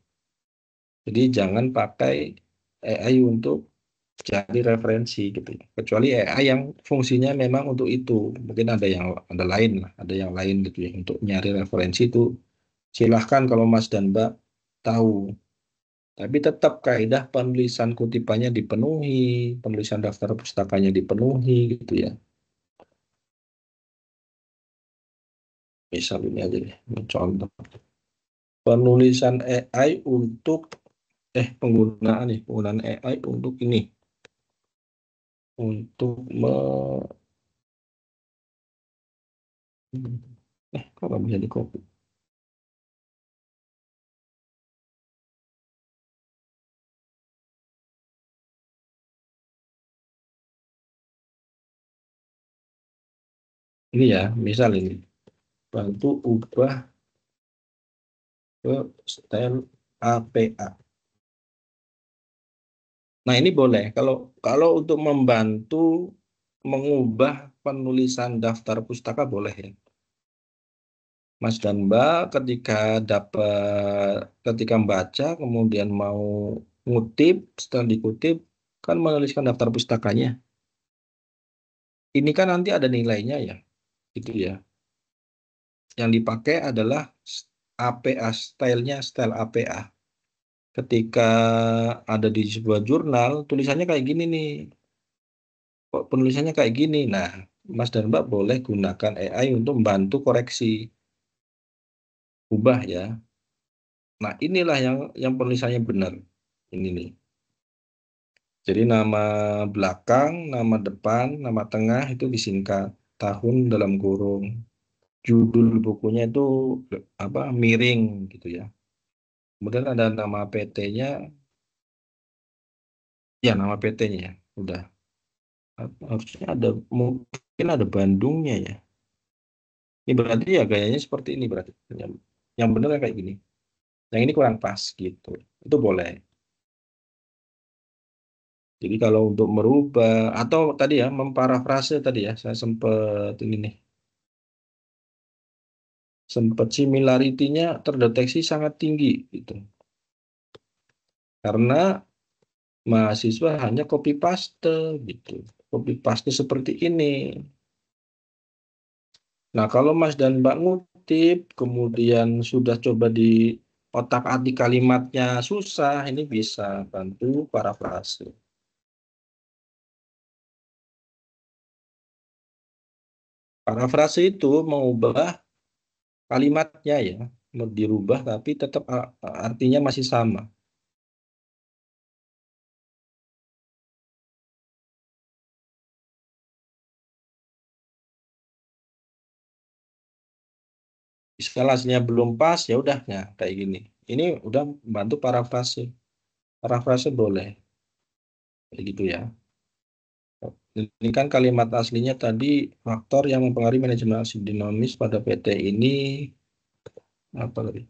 Jadi jangan pakai AI untuk cari referensi gitu ya. Kecuali AI yang fungsinya memang untuk itu. Mungkin ada lain lah, ada yang lain gitu ya. Untuk nyari referensi itu silahkan kalau Mas dan Mbak tahu. Tapi tetap kaidah penulisan kutipannya dipenuhi, penulisan daftar pustakanya dipenuhi gitu ya. Misal ini aja deh, contoh. Penulisan AI untuk penggunaan AI untuk ini. Untuk kok nggak bisa di copy? Ini ya, misal ini. Bantu ubah ke style APA. Nah, ini boleh. Kalau untuk membantu mengubah penulisan daftar pustaka boleh ya. Mas dan Mbak ketika membaca kemudian mau ngutip, setelah dikutip kan menuliskan daftar pustakanya. Ini kan nanti ada nilainya ya, gitu ya. Yang dipakai adalah APA, stylenya style APA. Ketika ada di sebuah jurnal, tulisannya kayak gini nih. Kok penulisannya kayak gini? Nah, Mas dan Mbak boleh gunakan AI untuk membantu koreksi. Ubah ya. Nah, inilah yang penulisannya benar. Ini nih. Jadi nama belakang, nama depan, nama tengah itu disingkat. Tahun dalam kurung. Judul bukunya itu miring gitu ya. Kemudian ada nama PT-nya. Ya, nama PT-nya ya. Udah. Harusnya mungkin ada Bandungnya ya. Ini berarti ya gayanya seperti ini berarti. Yang benar kayak gini. Yang ini kurang pas gitu. Itu boleh. Jadi kalau untuk merubah atau tadi ya memparafrase tadi ya, saya sempat ini nih. Sempat similarity-nya terdeteksi sangat tinggi gitu. Karena mahasiswa hanya copy paste gitu. Copy paste seperti ini. Nah, kalau Mas dan Mbak ngutip kemudian sudah coba di otak-atik kalimatnya susah, ini bisa bantu parafrase. Parafrase itu mengubah kalimatnya ya, dirubah tapi tetap artinya masih sama. Eskalasinya belum pas ya udah ya kayak gini. Ini udah bantu parafrase. Parafrase boleh. Kayak gitu ya. Ini kan kalimat aslinya tadi faktor yang mempengaruhi manajemen arsip dinamis pada PT ini apa tadi?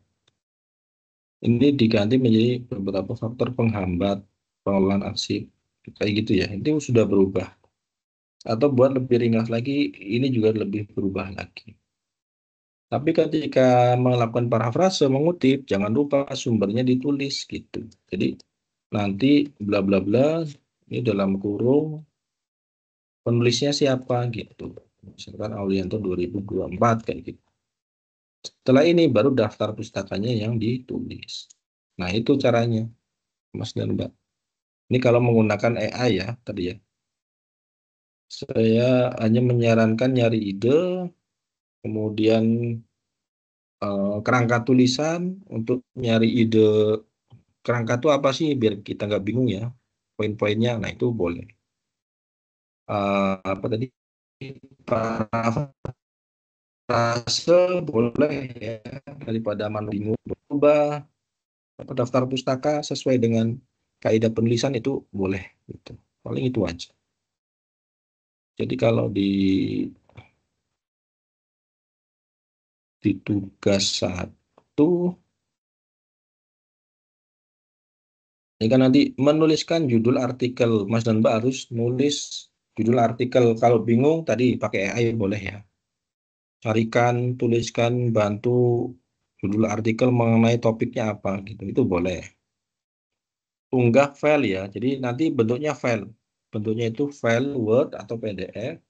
Ini diganti menjadi beberapa faktor penghambat pengelolaan arsip kayak gitu ya. Itu sudah berubah. Atau buat lebih ringkas lagi, ini juga lebih berubah lagi. Tapi ketika melakukan parafrase, mengutip, jangan lupa sumbernya ditulis gitu. Jadi nanti bla bla bla, ini dalam kurung penulisnya siapa gitu. Misalkan Aulianto 2024 kayak gitu. Setelah ini baru daftar pustakanya yang ditulis. Nah, itu caranya, Mas dan Mbak. Ini kalau menggunakan AI ya, tadi ya. Saya hanya menyarankan nyari ide, kemudian kerangka tulisan untuk nyari ide kerangka itu apa sih biar kita nggak bingung ya poin-poinnya. Nah, itu boleh. Apa tadi? Parafrase Frase boleh ya, daripada mana bingung, coba daftar pustaka sesuai dengan kaidah penulisan itu boleh gitu. Paling itu aja. Jadi kalau di tugas 1 ini kan nanti menuliskan judul artikel. Mas dan Mbak harus nulis judul artikel. Kalau bingung tadi pakai AI boleh ya. Carikan, tuliskan, bantu judul artikel mengenai topiknya apa gitu. Itu boleh. Unggah file ya. Jadi nanti bentuknya file. Bentuknya itu file Word atau PDF.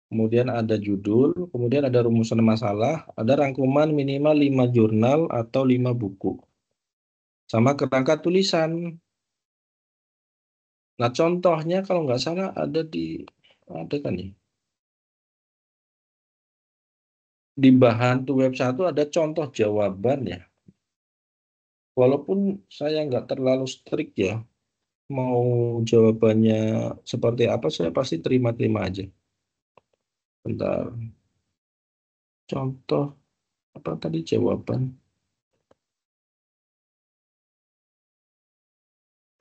Kemudian ada judul, kemudian ada rumusan masalah, ada rangkuman minimal 5 jurnal atau 5 buku. Sama kerangka tulisan. Nah, contohnya kalau nggak salah ada kan ya. Di bahan tuh web 1 ada contoh jawaban ya. Walaupun saya nggak terlalu strict ya, mau jawabannya seperti apa, saya pasti terima-terima aja. Bentar. Contoh, apa tadi jawaban?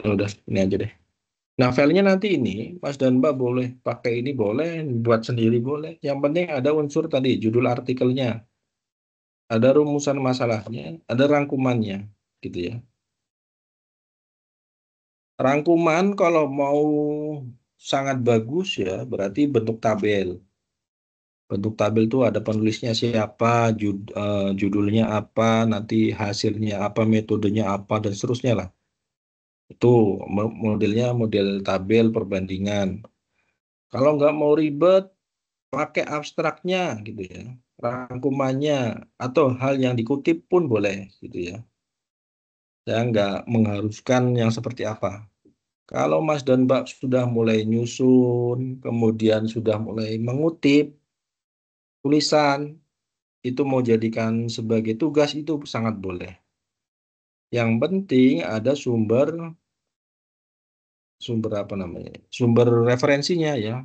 Udah, ini aja deh. Nah, filenya nanti ini, Mas dan Mbak boleh pakai ini, boleh, buat sendiri boleh. Yang penting ada unsur tadi, judul artikelnya, ada rumusan masalahnya, ada rangkumannya, gitu ya. Rangkuman kalau mau sangat bagus ya, berarti bentuk tabel. Bentuk tabel itu ada penulisnya siapa, judulnya apa, nanti hasilnya apa, metodenya apa, dan seterusnya lah. Itu modelnya model tabel perbandingan. Kalau nggak mau ribet, pakai abstraknya gitu ya, rangkumannya, atau hal yang dikutip pun boleh gitu ya. Saya nggak mengharuskan yang seperti apa. Kalau Mas dan Mbak sudah mulai nyusun, kemudian sudah mulai mengutip tulisan, itu mau jadikan sebagai tugas itu sangat boleh. Yang penting ada sumber apa namanya? Sumber referensinya ya.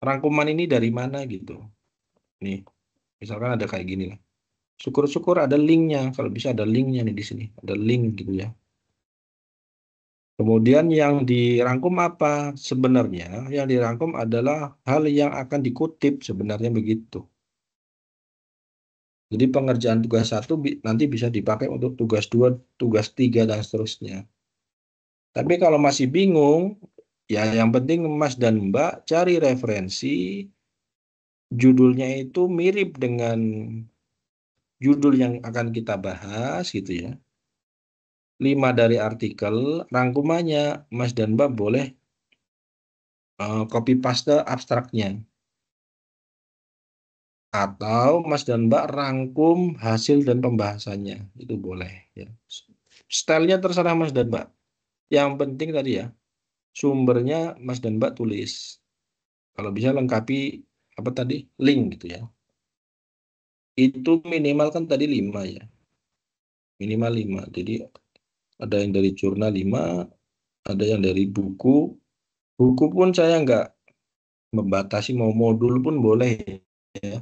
Rangkuman ini dari mana gitu. Nih, misalkan ada kayak gini lah. Syukur-syukur ada linknya, kalau bisa ada linknya nih di sini, ada link gitu ya. Kemudian yang dirangkum apa? Sebenarnya yang dirangkum adalah hal yang akan dikutip, sebenarnya begitu. Jadi pengerjaan tugas 1 nanti bisa dipakai untuk tugas 2, tugas 3, dan seterusnya. Tapi kalau masih bingung, ya yang penting Mas dan Mbak cari referensi, judulnya itu mirip dengan judul yang akan kita bahas gitu ya. 5 dari artikel, rangkumannya Mas dan Mbak boleh copy paste abstraknya. Atau Mas dan Mbak rangkum hasil dan pembahasannya, itu boleh ya. Stylenya terserah Mas dan Mbak. Yang penting tadi ya, sumbernya Mas dan Mbak tulis. Kalau bisa lengkapi apa tadi? Link gitu ya. Itu minimal kan tadi 5 ya. Minimal 5. Jadi ada yang dari jurnal 5, ada yang dari buku. Buku pun saya nggak membatasi, mau modul pun boleh ya.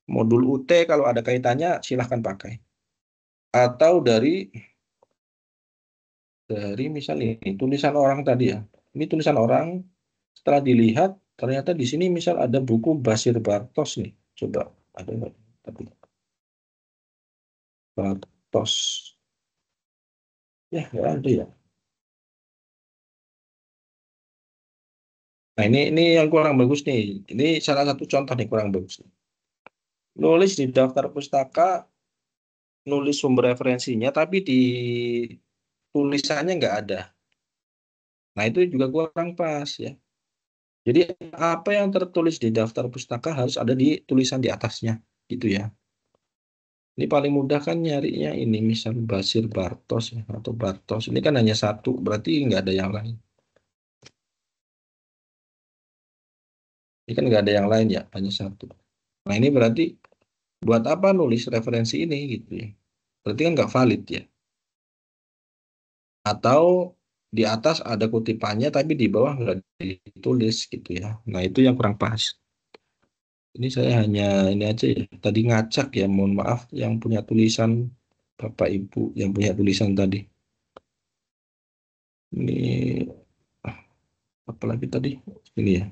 Modul UT kalau ada kaitannya silahkan pakai. Atau dari misalnya ini tulisan orang tadi ya. Ini tulisan orang, setelah dilihat ternyata di sini misal ada buku Basir Bartos nih. Coba ada nggak? Tapi Bartos. Ya, nggak ada ya. Nah, ini yang kurang bagus nih. Ini salah satu contoh nih kurang bagus. Nulis di daftar pustaka, nulis sumber referensinya, tapi di tulisannya nggak ada. Nah, itu juga kurang pas ya. Jadi apa yang tertulis di daftar pustaka harus ada di tulisan di atasnya, gitu ya. Ini paling mudah kan nyarinya ini, misal Basir Bartos ya, atau Bartos. Ini kan hanya satu, berarti nggak ada yang lain. Ini kan nggak ada yang lain ya, hanya satu. Nah ini berarti buat apa nulis referensi ini gitu ya. Berarti kan nggak valid ya. Atau di atas ada kutipannya tapi di bawah nggak ditulis gitu ya. Nah itu yang kurang pas. Ini saya hanya ini aja ya. Tadi ngacak ya, mohon maaf yang punya tulisan Bapak Ibu yang punya tulisan tadi. Ini apalagi tadi? Ini ya.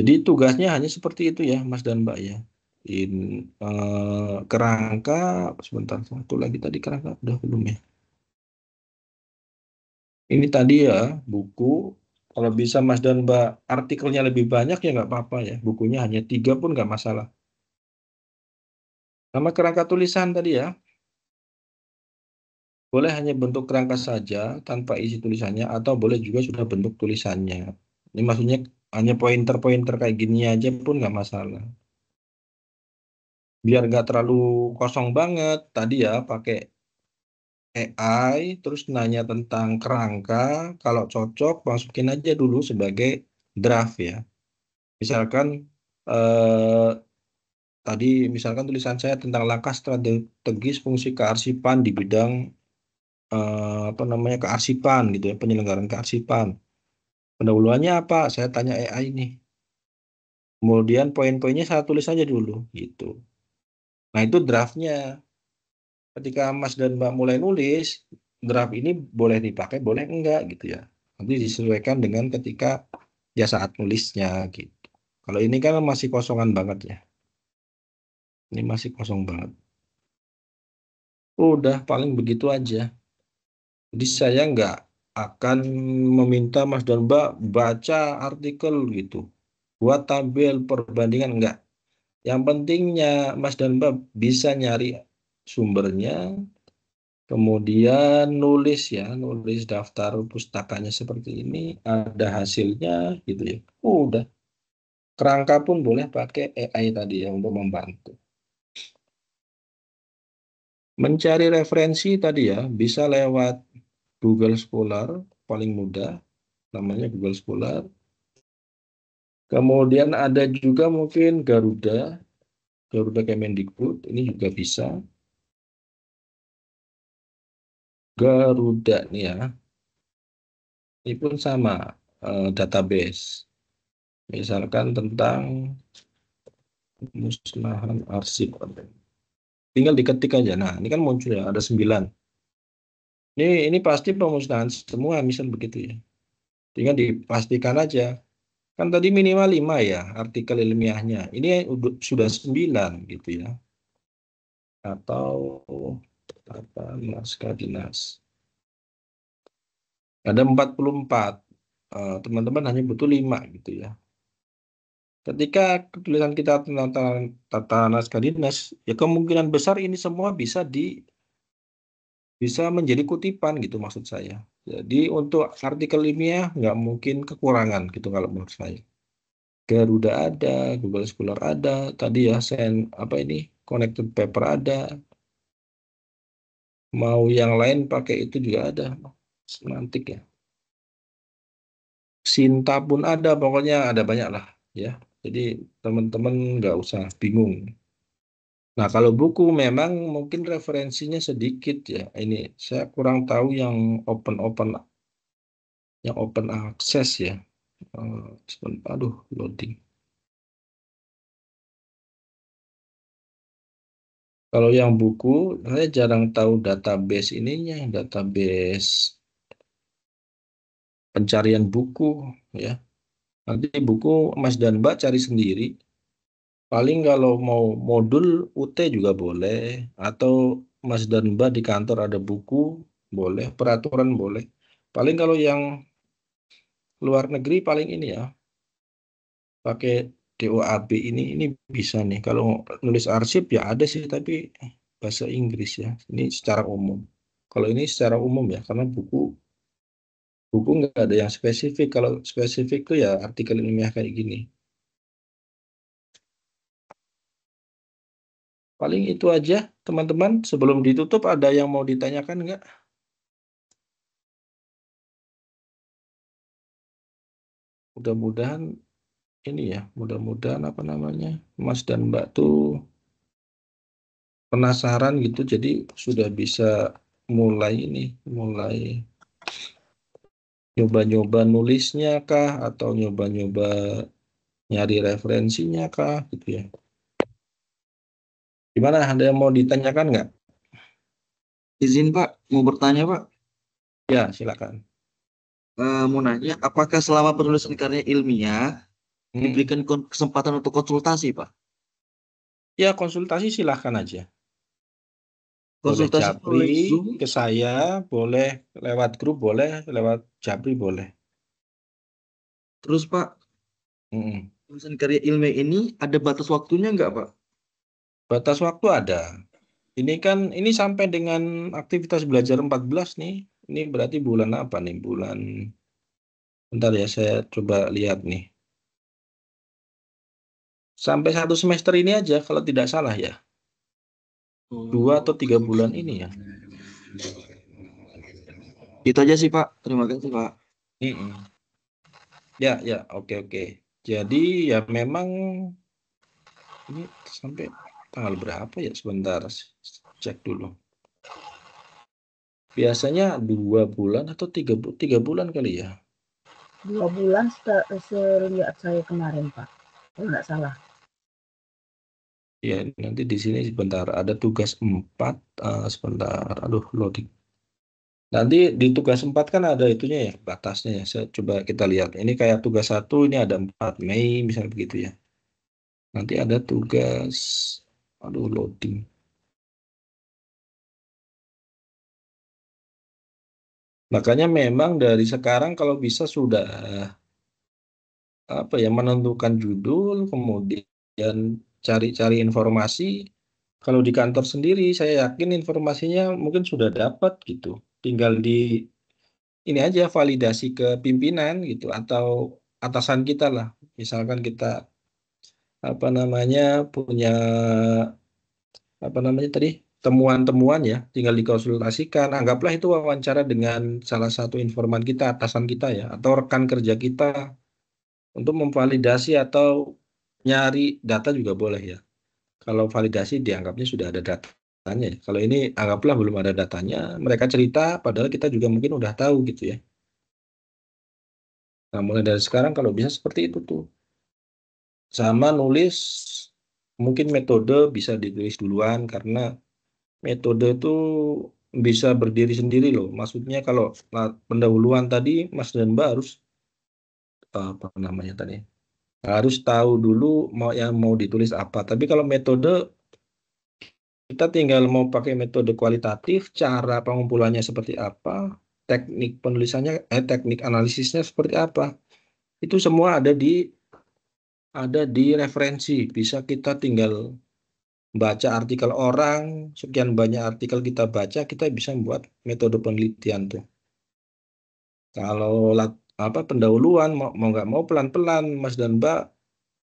Jadi tugasnya hanya seperti itu ya, Mas dan Mbak ya. Kerangka, sebentar, satu lagi tadi kerangka udah belum ya? Ini tadi ya buku. Kalau bisa Mas dan Mbak artikelnya lebih banyak ya nggak apa-apa ya. Bukunya hanya 3 pun nggak masalah. Sama kerangka tulisan tadi ya. Boleh hanya bentuk kerangka saja tanpa isi tulisannya atau boleh juga sudah bentuk tulisannya. Ini maksudnya hanya pointer-pointer kayak gini aja pun nggak masalah. Biar nggak terlalu kosong banget. Tadi ya pakai AI terus nanya tentang kerangka. Kalau cocok masukin aja dulu sebagai draft ya. Misalkan eh, tadi misalkan tulisan saya tentang langkah strategis fungsi kearsipan di bidang apa namanya kearsipan gitu ya, penyelenggaraan kearsipan. Pendahuluannya apa? Saya tanya AI ini. Kemudian poin-poinnya saya tulis aja dulu gitu. Nah, itu draftnya. Ketika Mas dan Mbak mulai nulis, draft ini boleh dipakai, boleh enggak gitu ya. Nanti disesuaikan dengan ketika ya saat nulisnya gitu. Kalau ini kan masih kosongan banget ya. Ini masih kosong banget. Udah paling begitu aja. Jadi saya nggak akan meminta Mas dan Mbak baca artikel gitu. Buat tabel perbandingan enggak. Yang pentingnya Mas dan Mbak bisa nyari sumbernya, kemudian nulis ya, nulis daftar pustakanya seperti ini, ada hasilnya gitu ya. Udah. Kerangka pun boleh pakai AI tadi ya untuk membantu. Mencari referensi tadi ya, bisa lewat Google Scholar, paling mudah, namanya Google Scholar. Kemudian ada juga mungkin Garuda Kemendikbud, ini juga bisa. Garuda nih ya, ini pun sama database. Misalkan tentang musnahan arsip. Tinggal diketik aja. Nah, ini kan muncul ya, ada 9. Ini pasti pemusnahan semua, misal begitu ya. Tinggal dipastikan aja. Kan tadi minimal 5 ya artikel ilmiahnya. Ini sudah 9 gitu ya. Atau apa naskah dinas. Ada 44. Teman-teman hanya butuh 5 gitu ya. Ketika tulisan kita tentang tata naskah dinas, ya kemungkinan besar ini semua bisa menjadi kutipan gitu maksud saya. Jadi untuk artikel ilmiah nggak mungkin kekurangan gitu kalau menurut saya. Garuda ada, Google Scholar ada, tadi ya apa ini connected paper ada, mau yang lain pakai itu juga ada, semantik ya. Sinta pun ada, pokoknya ada banyak lah ya. Jadi teman-teman nggak usah bingung. Nah, kalau buku memang mungkin referensinya sedikit ya. Ini saya kurang tahu yang open access ya. Aduh, loading. Kalau yang buku, saya jarang tahu database ininya, database pencarian buku ya. Nanti buku Mas dan Mbak cari sendiri. Paling kalau mau modul UT juga boleh, atau Mas dan Mbak di kantor ada buku, boleh, peraturan boleh. Paling kalau yang luar negeri paling ini ya, pakai DOAB ini bisa nih. Kalau nulis arsip ya ada sih, tapi bahasa Inggris ya. Ini secara umum. Kalau ini secara umum ya, karena buku nggak ada yang spesifik. Kalau spesifik tuh ya artikel ilmiah kayak gini. Paling itu aja, teman-teman. Sebelum ditutup, ada yang mau ditanyakan nggak? Mudah-mudahan ini ya, mudah-mudahan apa namanya, Mas dan Mbak tuh penasaran gitu, jadi sudah bisa mulai nyoba-nyoba nulisnya kah, atau nyoba-nyoba nyari referensinya kah gitu ya. Gimana, ada yang mau ditanyakan nggak? Izin Pak, mau bertanya Pak. Ya, silakan. Mau nanya, apakah selama penulisan karya ilmiah diberikan kesempatan untuk konsultasi Pak? Ya, konsultasi silahkan aja. Boleh Konsultasi japri oleh Zoom. ke saya, boleh lewat grup, boleh lewat japri, boleh. Terus Pak, Mm-mm. penulisan karya ilmiah ini ada batas waktunya nggak Pak? Batas waktu ada. Ini sampai dengan aktivitas belajar 14 nih. Ini berarti bulan apa nih? Bentar ya, saya coba lihat nih. Sampai 1 semester ini aja kalau tidak salah ya. 2 atau 3 bulan ini ya. Itu aja sih Pak. Terima kasih Pak. Mm-mm. Ya, ya, oke. Jadi ya memang ini sampai tanggal berapa ya? Sebentar, cek dulu. Biasanya 2 bulan atau 3 bulan kali ya. 2 bulan selihat saya kemarin Pak, kalau nggak salah. Ya, nanti di sini sebentar ada tugas 4, sebentar. Aduh, loading. Nanti di tugas 4 kan ada itunya ya, batasnya ya. Saya coba kita lihat. Ini kayak tugas 1 ini ada 4 Mei misalnya begitu ya. Nanti ada tugas, aduh loading. Makanya memang dari sekarang kalau bisa sudah apa ya, menentukan judul, kemudian cari-cari informasi. Kalau di kantor sendiri, saya yakin informasinya mungkin sudah dapat gitu. Tinggal di ini aja validasi ke pimpinan gitu atau atasan kita lah. Misalkan kita apa namanya punya apa namanya tadi temuan-temuan ya, tinggal dikonsultasikan. Anggaplah itu wawancara dengan salah satu informan kita, atasan kita ya, atau rekan kerja kita untuk memvalidasi atau nyari data juga boleh ya. Kalau validasi dianggapnya sudah ada datanya ya. Kalau ini anggaplah belum ada datanya, mereka cerita padahal kita juga mungkin udah tahu gitu ya. Nah, mulai dari sekarang kalau bisa seperti itu tuh. Sama nulis mungkin metode bisa ditulis duluan karena metode itu bisa berdiri sendiri loh. Maksudnya kalau pendahuluan tadi Mas dan Mbak harus apa namanya tadi? Harus tahu dulu yang mau ditulis apa. Tapi kalau metode kita tinggal mau pakai metode kualitatif, cara pengumpulannya seperti apa, teknik penulisannya, teknik analisisnya seperti apa. Itu semua ada di referensi. Bisa kita tinggal baca artikel orang, sekian banyak artikel kita baca, kita bisa membuat metode penelitian tuh. Kalau apa pendahuluan mau nggak mau pelan-pelan, Mas dan Mbak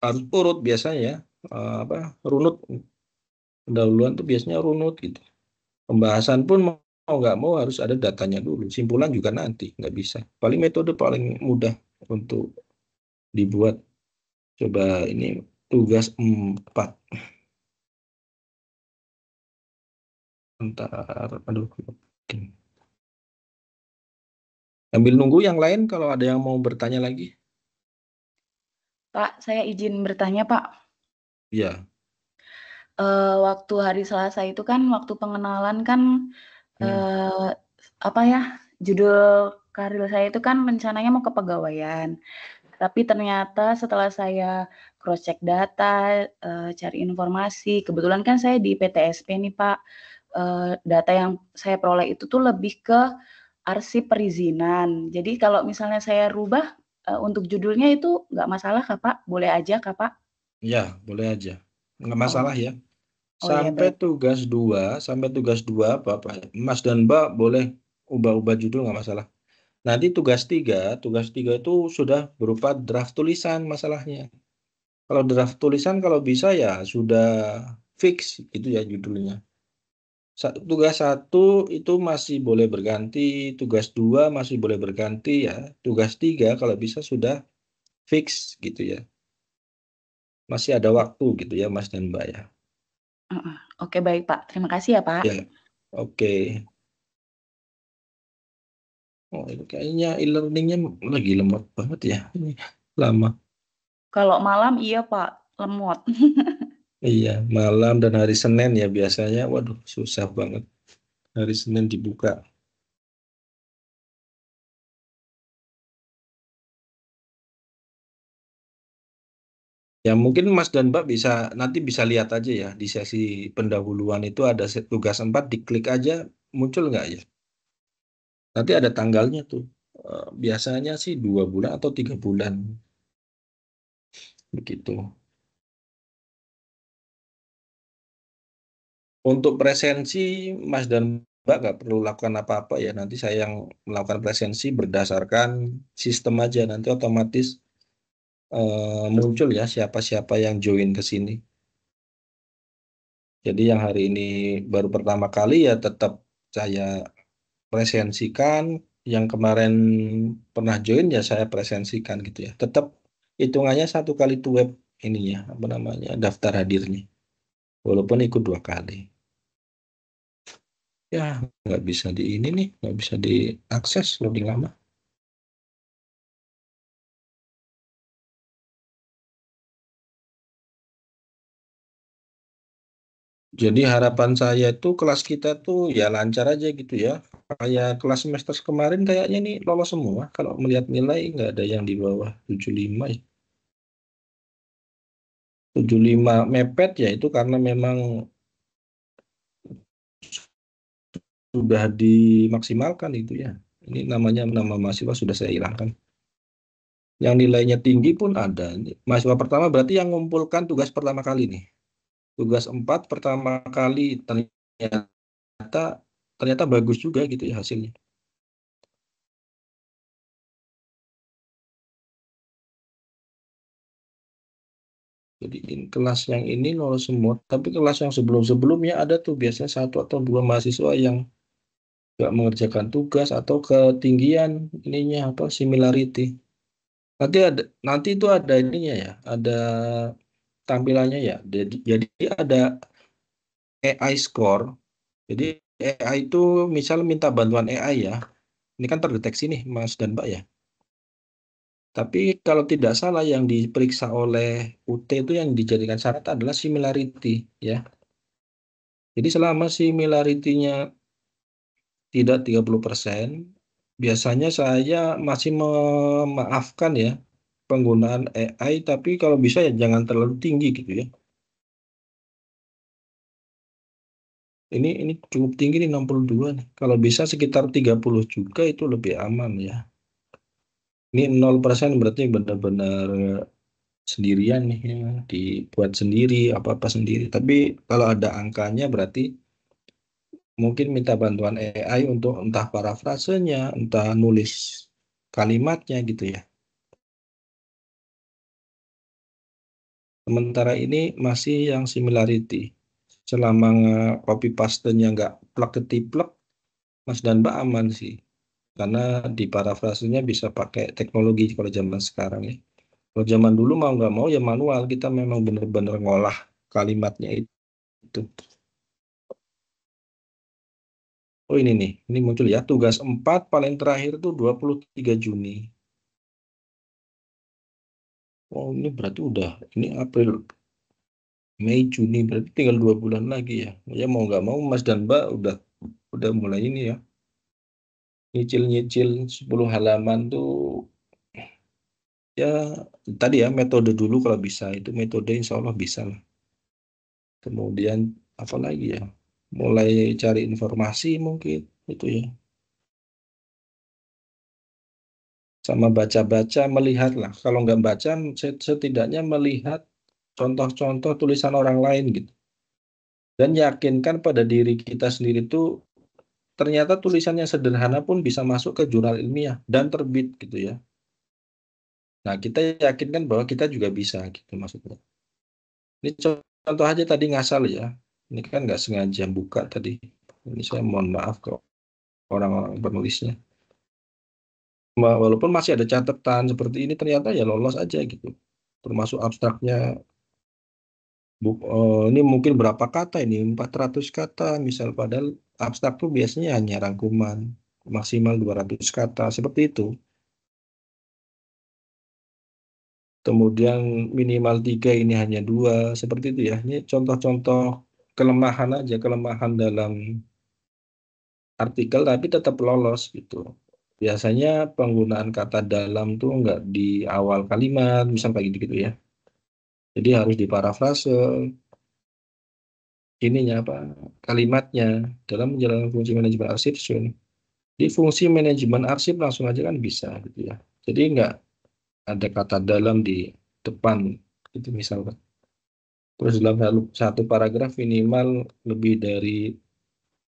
harus urut biasanya ya. Apa runut pendahuluan tuh biasanya runut gitu. Pembahasan pun mau nggak mau harus ada datanya dulu. Simpulan juga nanti nggak bisa. Paling metode paling mudah untuk dibuat. Coba ini tugas 4. Ntar, aduh. Sambil nunggu yang lain kalau ada yang mau bertanya lagi. Pak, saya izin bertanya Pak. Iya. Waktu hari Selasa itu kan waktu pengenalan kan apa ya, judul karir saya itu kan rencananya mau kepegawaian. Tapi ternyata setelah saya cross check data, cari informasi, kebetulan kan saya di PTSP nih Pak. Data yang saya peroleh itu tuh lebih ke arsip perizinan. Jadi kalau misalnya saya rubah untuk judulnya itu nggak masalah kah Pak? Boleh aja kah Pak? Ya, boleh aja. Nggak Oh, masalah ya. oh ya baik. Sampai tugas 2 Bapak, Mas dan Mbak boleh ubah-ubah judul nggak masalah. Nanti tugas tiga itu sudah berupa draft tulisan masalahnya. Kalau draft tulisan kalau bisa ya sudah fix itu ya judulnya. Tugas 1 itu masih boleh berganti, tugas 2 masih boleh berganti ya. Tugas 3 kalau bisa sudah fix gitu ya. Masih ada waktu gitu ya Mas dan Mbak ya. Oke baik Pak. Terima kasih ya Pak. Ya, oke. Oh, itu kayaknya e-learningnya lagi lemot banget ya. Ini lama. Kalau malam iya Pak, lemot. Iya, malam dan hari Senin ya biasanya. Waduh, susah banget. Hari Senin dibuka. Ya mungkin Mas dan Mbak nanti bisa lihat aja ya di sesi pendahuluan itu ada tugas 4, diklik aja muncul nggak ya? Nanti ada tanggalnya tuh. Biasanya sih 2 bulan atau 3 bulan begitu. Untuk presensi Mas dan Mbak nggak perlu lakukan apa-apa ya. Nanti saya yang melakukan presensi berdasarkan sistem aja. Nanti otomatis muncul ya siapa-siapa yang join ke sini. Jadi yang hari ini baru pertama kali ya tetap saya presensikan, yang kemarin pernah join ya saya presensikan gitu ya. Tetap hitungannya 1 kali tuh web ininya, apa namanya, daftar hadirnya. Walaupun ikut 2 kali. Ya, nggak bisa di ini nih, nggak bisa diakses loading lama. Jadi harapan saya itu kelas kita tuh ya lancar aja gitu ya. Kayak kelas semester kemarin kayaknya nih lolos semua. Kalau melihat nilai nggak ada yang di bawah 75 ya. 75 mepet ya itu karena memang sudah dimaksimalkan itu ya. Ini namanya nama mahasiswa sudah saya hilangkan. Yang nilainya tinggi pun ada. Mahasiswa pertama berarti yang mengumpulkan tugas pertama kali nih. Tugas 4 pertama kali ternyata ternyata bagus juga gitu ya hasilnya. Jadi kelas yang ini lolos semua, tapi kelas yang sebelum-sebelumnya ada tuh biasanya 1 atau 2 mahasiswa yang nggak mengerjakan tugas atau ketinggian ininya apa similarity. Nanti itu ada ininya ya, ada tampilannya ya. Jadi ada AI score. Jadi AI itu misal minta bantuan AI ya. Ini kan terdeteksi nih Mas dan Mbak ya. Tapi kalau tidak salah yang diperiksa oleh UT itu yang dijadikan syarat adalah similarity ya. Jadi selama similarity-nya tidak 30%, biasanya saya masih memaafkan ya penggunaan AI, tapi kalau bisa ya jangan terlalu tinggi gitu ya. Ini cukup tinggi nih 62 nih. Kalau bisa sekitar 30 juga itu lebih aman ya. Ini 0% berarti benar-benar sendirian nih ya, dibuat sendiri apa-apa sendiri. Tapi kalau ada angkanya berarti mungkin minta bantuan AI untuk entah parafrasenya, entah nulis kalimatnya gitu ya. Sementara ini masih yang similarity. Selama copy paste-nya nggak plek-ketiplek, Mas dan Mbak aman sih. Karena di parafrasenya bisa pakai teknologi kalau zaman sekarang ya. Kalau zaman dulu mau nggak mau ya manual, kita memang benar-benar ngolah kalimatnya itu. Oh ini nih, ini muncul ya. Tugas 4 paling terakhir tuh 23 Juni. Oh ini berarti udah, ini April, Mei, Juni, berarti tinggal 2 bulan lagi ya. Ya mau nggak mau Mas dan Mbak udah mulai ini ya. Nyicil-nyicil 10 halaman tuh ya tadi ya metode dulu kalau bisa. Itu metode insya Allah bisa lah. Kemudian apa lagi ya? Mulai cari informasi mungkin itu ya. Sama baca-baca, melihat lah. Kalau nggak baca, setidaknya melihat contoh-contoh tulisan orang lain gitu. Dan yakinkan pada diri kita sendiri tuh ternyata tulisan yang sederhana pun bisa masuk ke jurnal ilmiah dan terbit gitu ya. Nah, kita yakinkan bahwa kita juga bisa gitu maksudnya. Ini contoh aja tadi ngasal ya. Ini kan nggak sengaja buka tadi. Ini saya mohon maaf ke orang-orang penulisnya. Walaupun masih ada catatan seperti ini ternyata ya lolos aja gitu. Termasuk abstraknya ini mungkin berapa kata ini 400 kata misal padahal abstrak tuh biasanya hanya rangkuman maksimal 200 kata seperti itu. kemudian minimal 3 ini hanya 2, seperti itu ya. Ini contoh-contoh kelemahan aja, kelemahan dalam artikel tapi tetap lolos gitu. Biasanya penggunaan kata dalam tuh nggak di awal kalimat, misal kayak gitu ya. Jadi harus diparafrase ininya apa kalimatnya dalam menjalankan fungsi manajemen arsip. Di fungsi manajemen arsip langsung aja kan bisa gitu ya. Jadi nggak ada kata dalam di depan itu misalkan. Terus dalam satu paragraf minimal lebih dari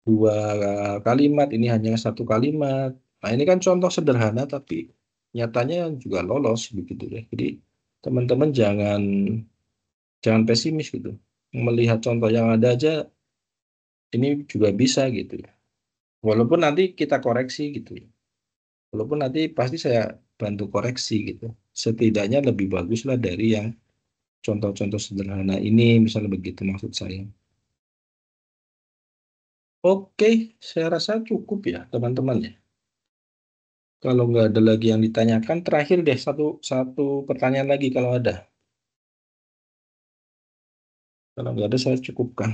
2 kalimat, ini hanya 1 kalimat. Nah ini kan contoh sederhana tapi nyatanya juga lolos begitu ya. Jadi teman-teman jangan pesimis gitu. Melihat contoh yang ada aja ini juga bisa gitu ya. Walaupun nanti kita koreksi gitu ya. Walaupun nanti pasti saya bantu koreksi gitu. Setidaknya lebih bagus lah dari yang contoh-contoh sederhana ini, misalnya begitu maksud saya. Oke, saya rasa cukup ya teman-teman ya. Kalau nggak ada lagi yang ditanyakan, terakhir deh satu pertanyaan lagi kalau ada. Kalau nggak ada saya cukupkan.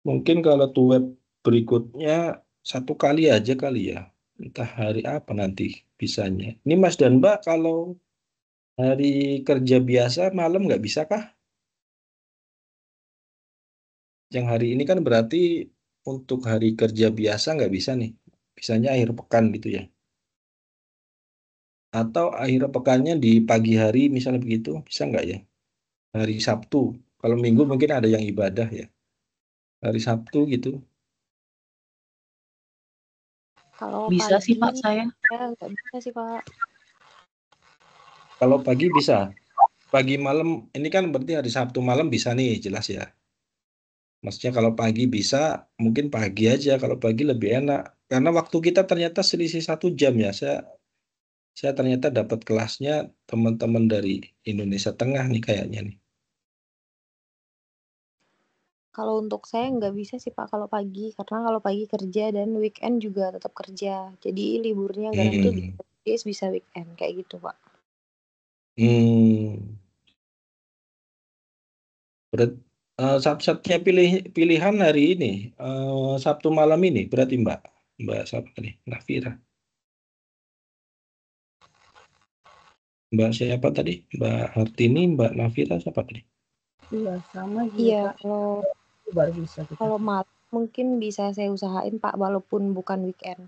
Mungkin kalau tuh web berikutnya 1 kali aja kali ya. Entah hari apa nanti bisanya. Ini Mas dan Mbak kalau hari kerja biasa malam nggak bisa kah? Yang hari ini kan berarti untuk hari kerja biasa nggak bisa nih. Bisanya akhir pekan gitu ya. Atau akhir pekannya di pagi hari misalnya begitu, bisa nggak ya? Hari Sabtu. Kalau Minggu mungkin ada yang ibadah ya. Hari Sabtu gitu. Kalau Bisa sih pagi Pak saya. nggak bisa sih Pak. Kalau pagi bisa. Pagi malam, ini kan berarti hari Sabtu malam bisa nih, jelas ya. Maksudnya kalau pagi bisa, mungkin pagi aja. Kalau pagi lebih enak. Karena waktu kita ternyata selisih 1 jam ya. Saya ternyata dapat kelasnya teman-teman dari Indonesia Tengah nih kayaknya nih. Kalau untuk saya nggak bisa sih Pak kalau pagi, karena kalau pagi kerja dan weekend juga tetap kerja. Jadi liburnya nggak nentu Hmm. bisa weekend kayak gitu Pak. Hmm. Satu-satunya pilihan hari ini, Sabtu malam ini, berarti Mbak siapa nih? Nafira. Mbak siapa tadi? Mbak Hartini, Mbak Nafira, siapa tadi? Iya sama juga Iya, Pak. Baru bisa kita. kalau malam mungkin bisa saya usahain Pak, walaupun bukan weekend.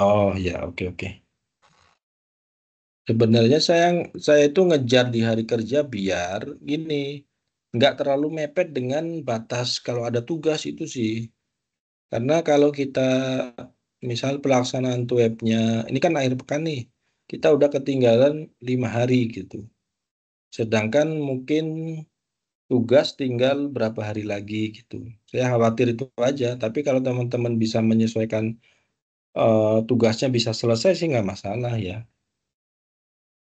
Oh ya, oke. Sebenarnya saya itu ngejar di hari kerja biar gini, nggak terlalu mepet dengan batas kalau ada tugas itu sih. Karena kalau kita misal pelaksanaan webnya, ini kan akhir pekan nih, kita udah ketinggalan 5 hari gitu. Sedangkan mungkin tugas tinggal berapa hari lagi gitu. Saya khawatir itu aja. Tapi kalau teman-teman bisa menyesuaikan tugasnya bisa selesai sih nggak masalah ya.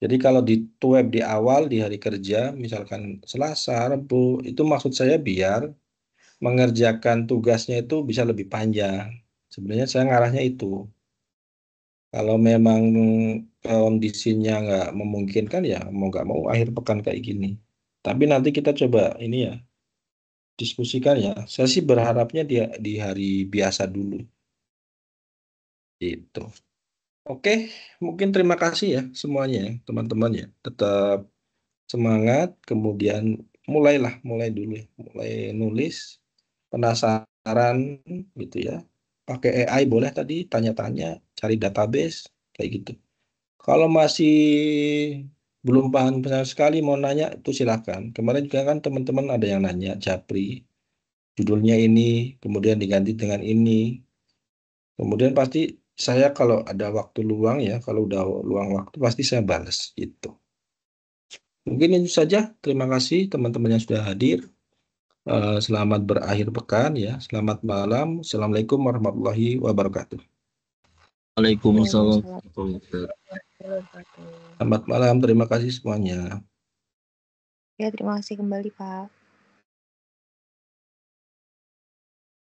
Jadi kalau di web di awal di hari kerja, misalkan Selasa, Rabu, itu maksud saya biar mengerjakan tugasnya itu bisa lebih panjang. Sebenarnya saya ngarahnya itu. Kalau memang kondisinya nggak memungkinkan ya mau nggak mau akhir pekan kayak gini. Tapi nanti kita coba ini ya diskusikan ya. Saya sih berharapnya di hari biasa dulu. Itu. Oke, mungkin terima kasih ya semuanya ya, teman-teman ya. Tetap semangat, kemudian mulai dulu ya. Mulai nulis, penasaran gitu ya. Pakai AI boleh tadi, tanya-tanya, cari database, kayak gitu. Kalau masih belum paham sama sekali mau nanya itu silakan. Kemarin juga kan teman-teman ada yang nanya Japri, judulnya ini, kemudian diganti dengan ini. Kemudian pasti saya kalau ada waktu luang ya, kalau udah luang waktu pasti saya balas gitu. Mungkin itu saja. Terima kasih teman-teman yang sudah hadir. Selamat berakhir pekan ya. Selamat malam. Assalamualaikum warahmatullahi wabarakatuh. Waalaikumsalam. Selamat malam. Terima kasih semuanya. Ya, terima kasih kembali Pak.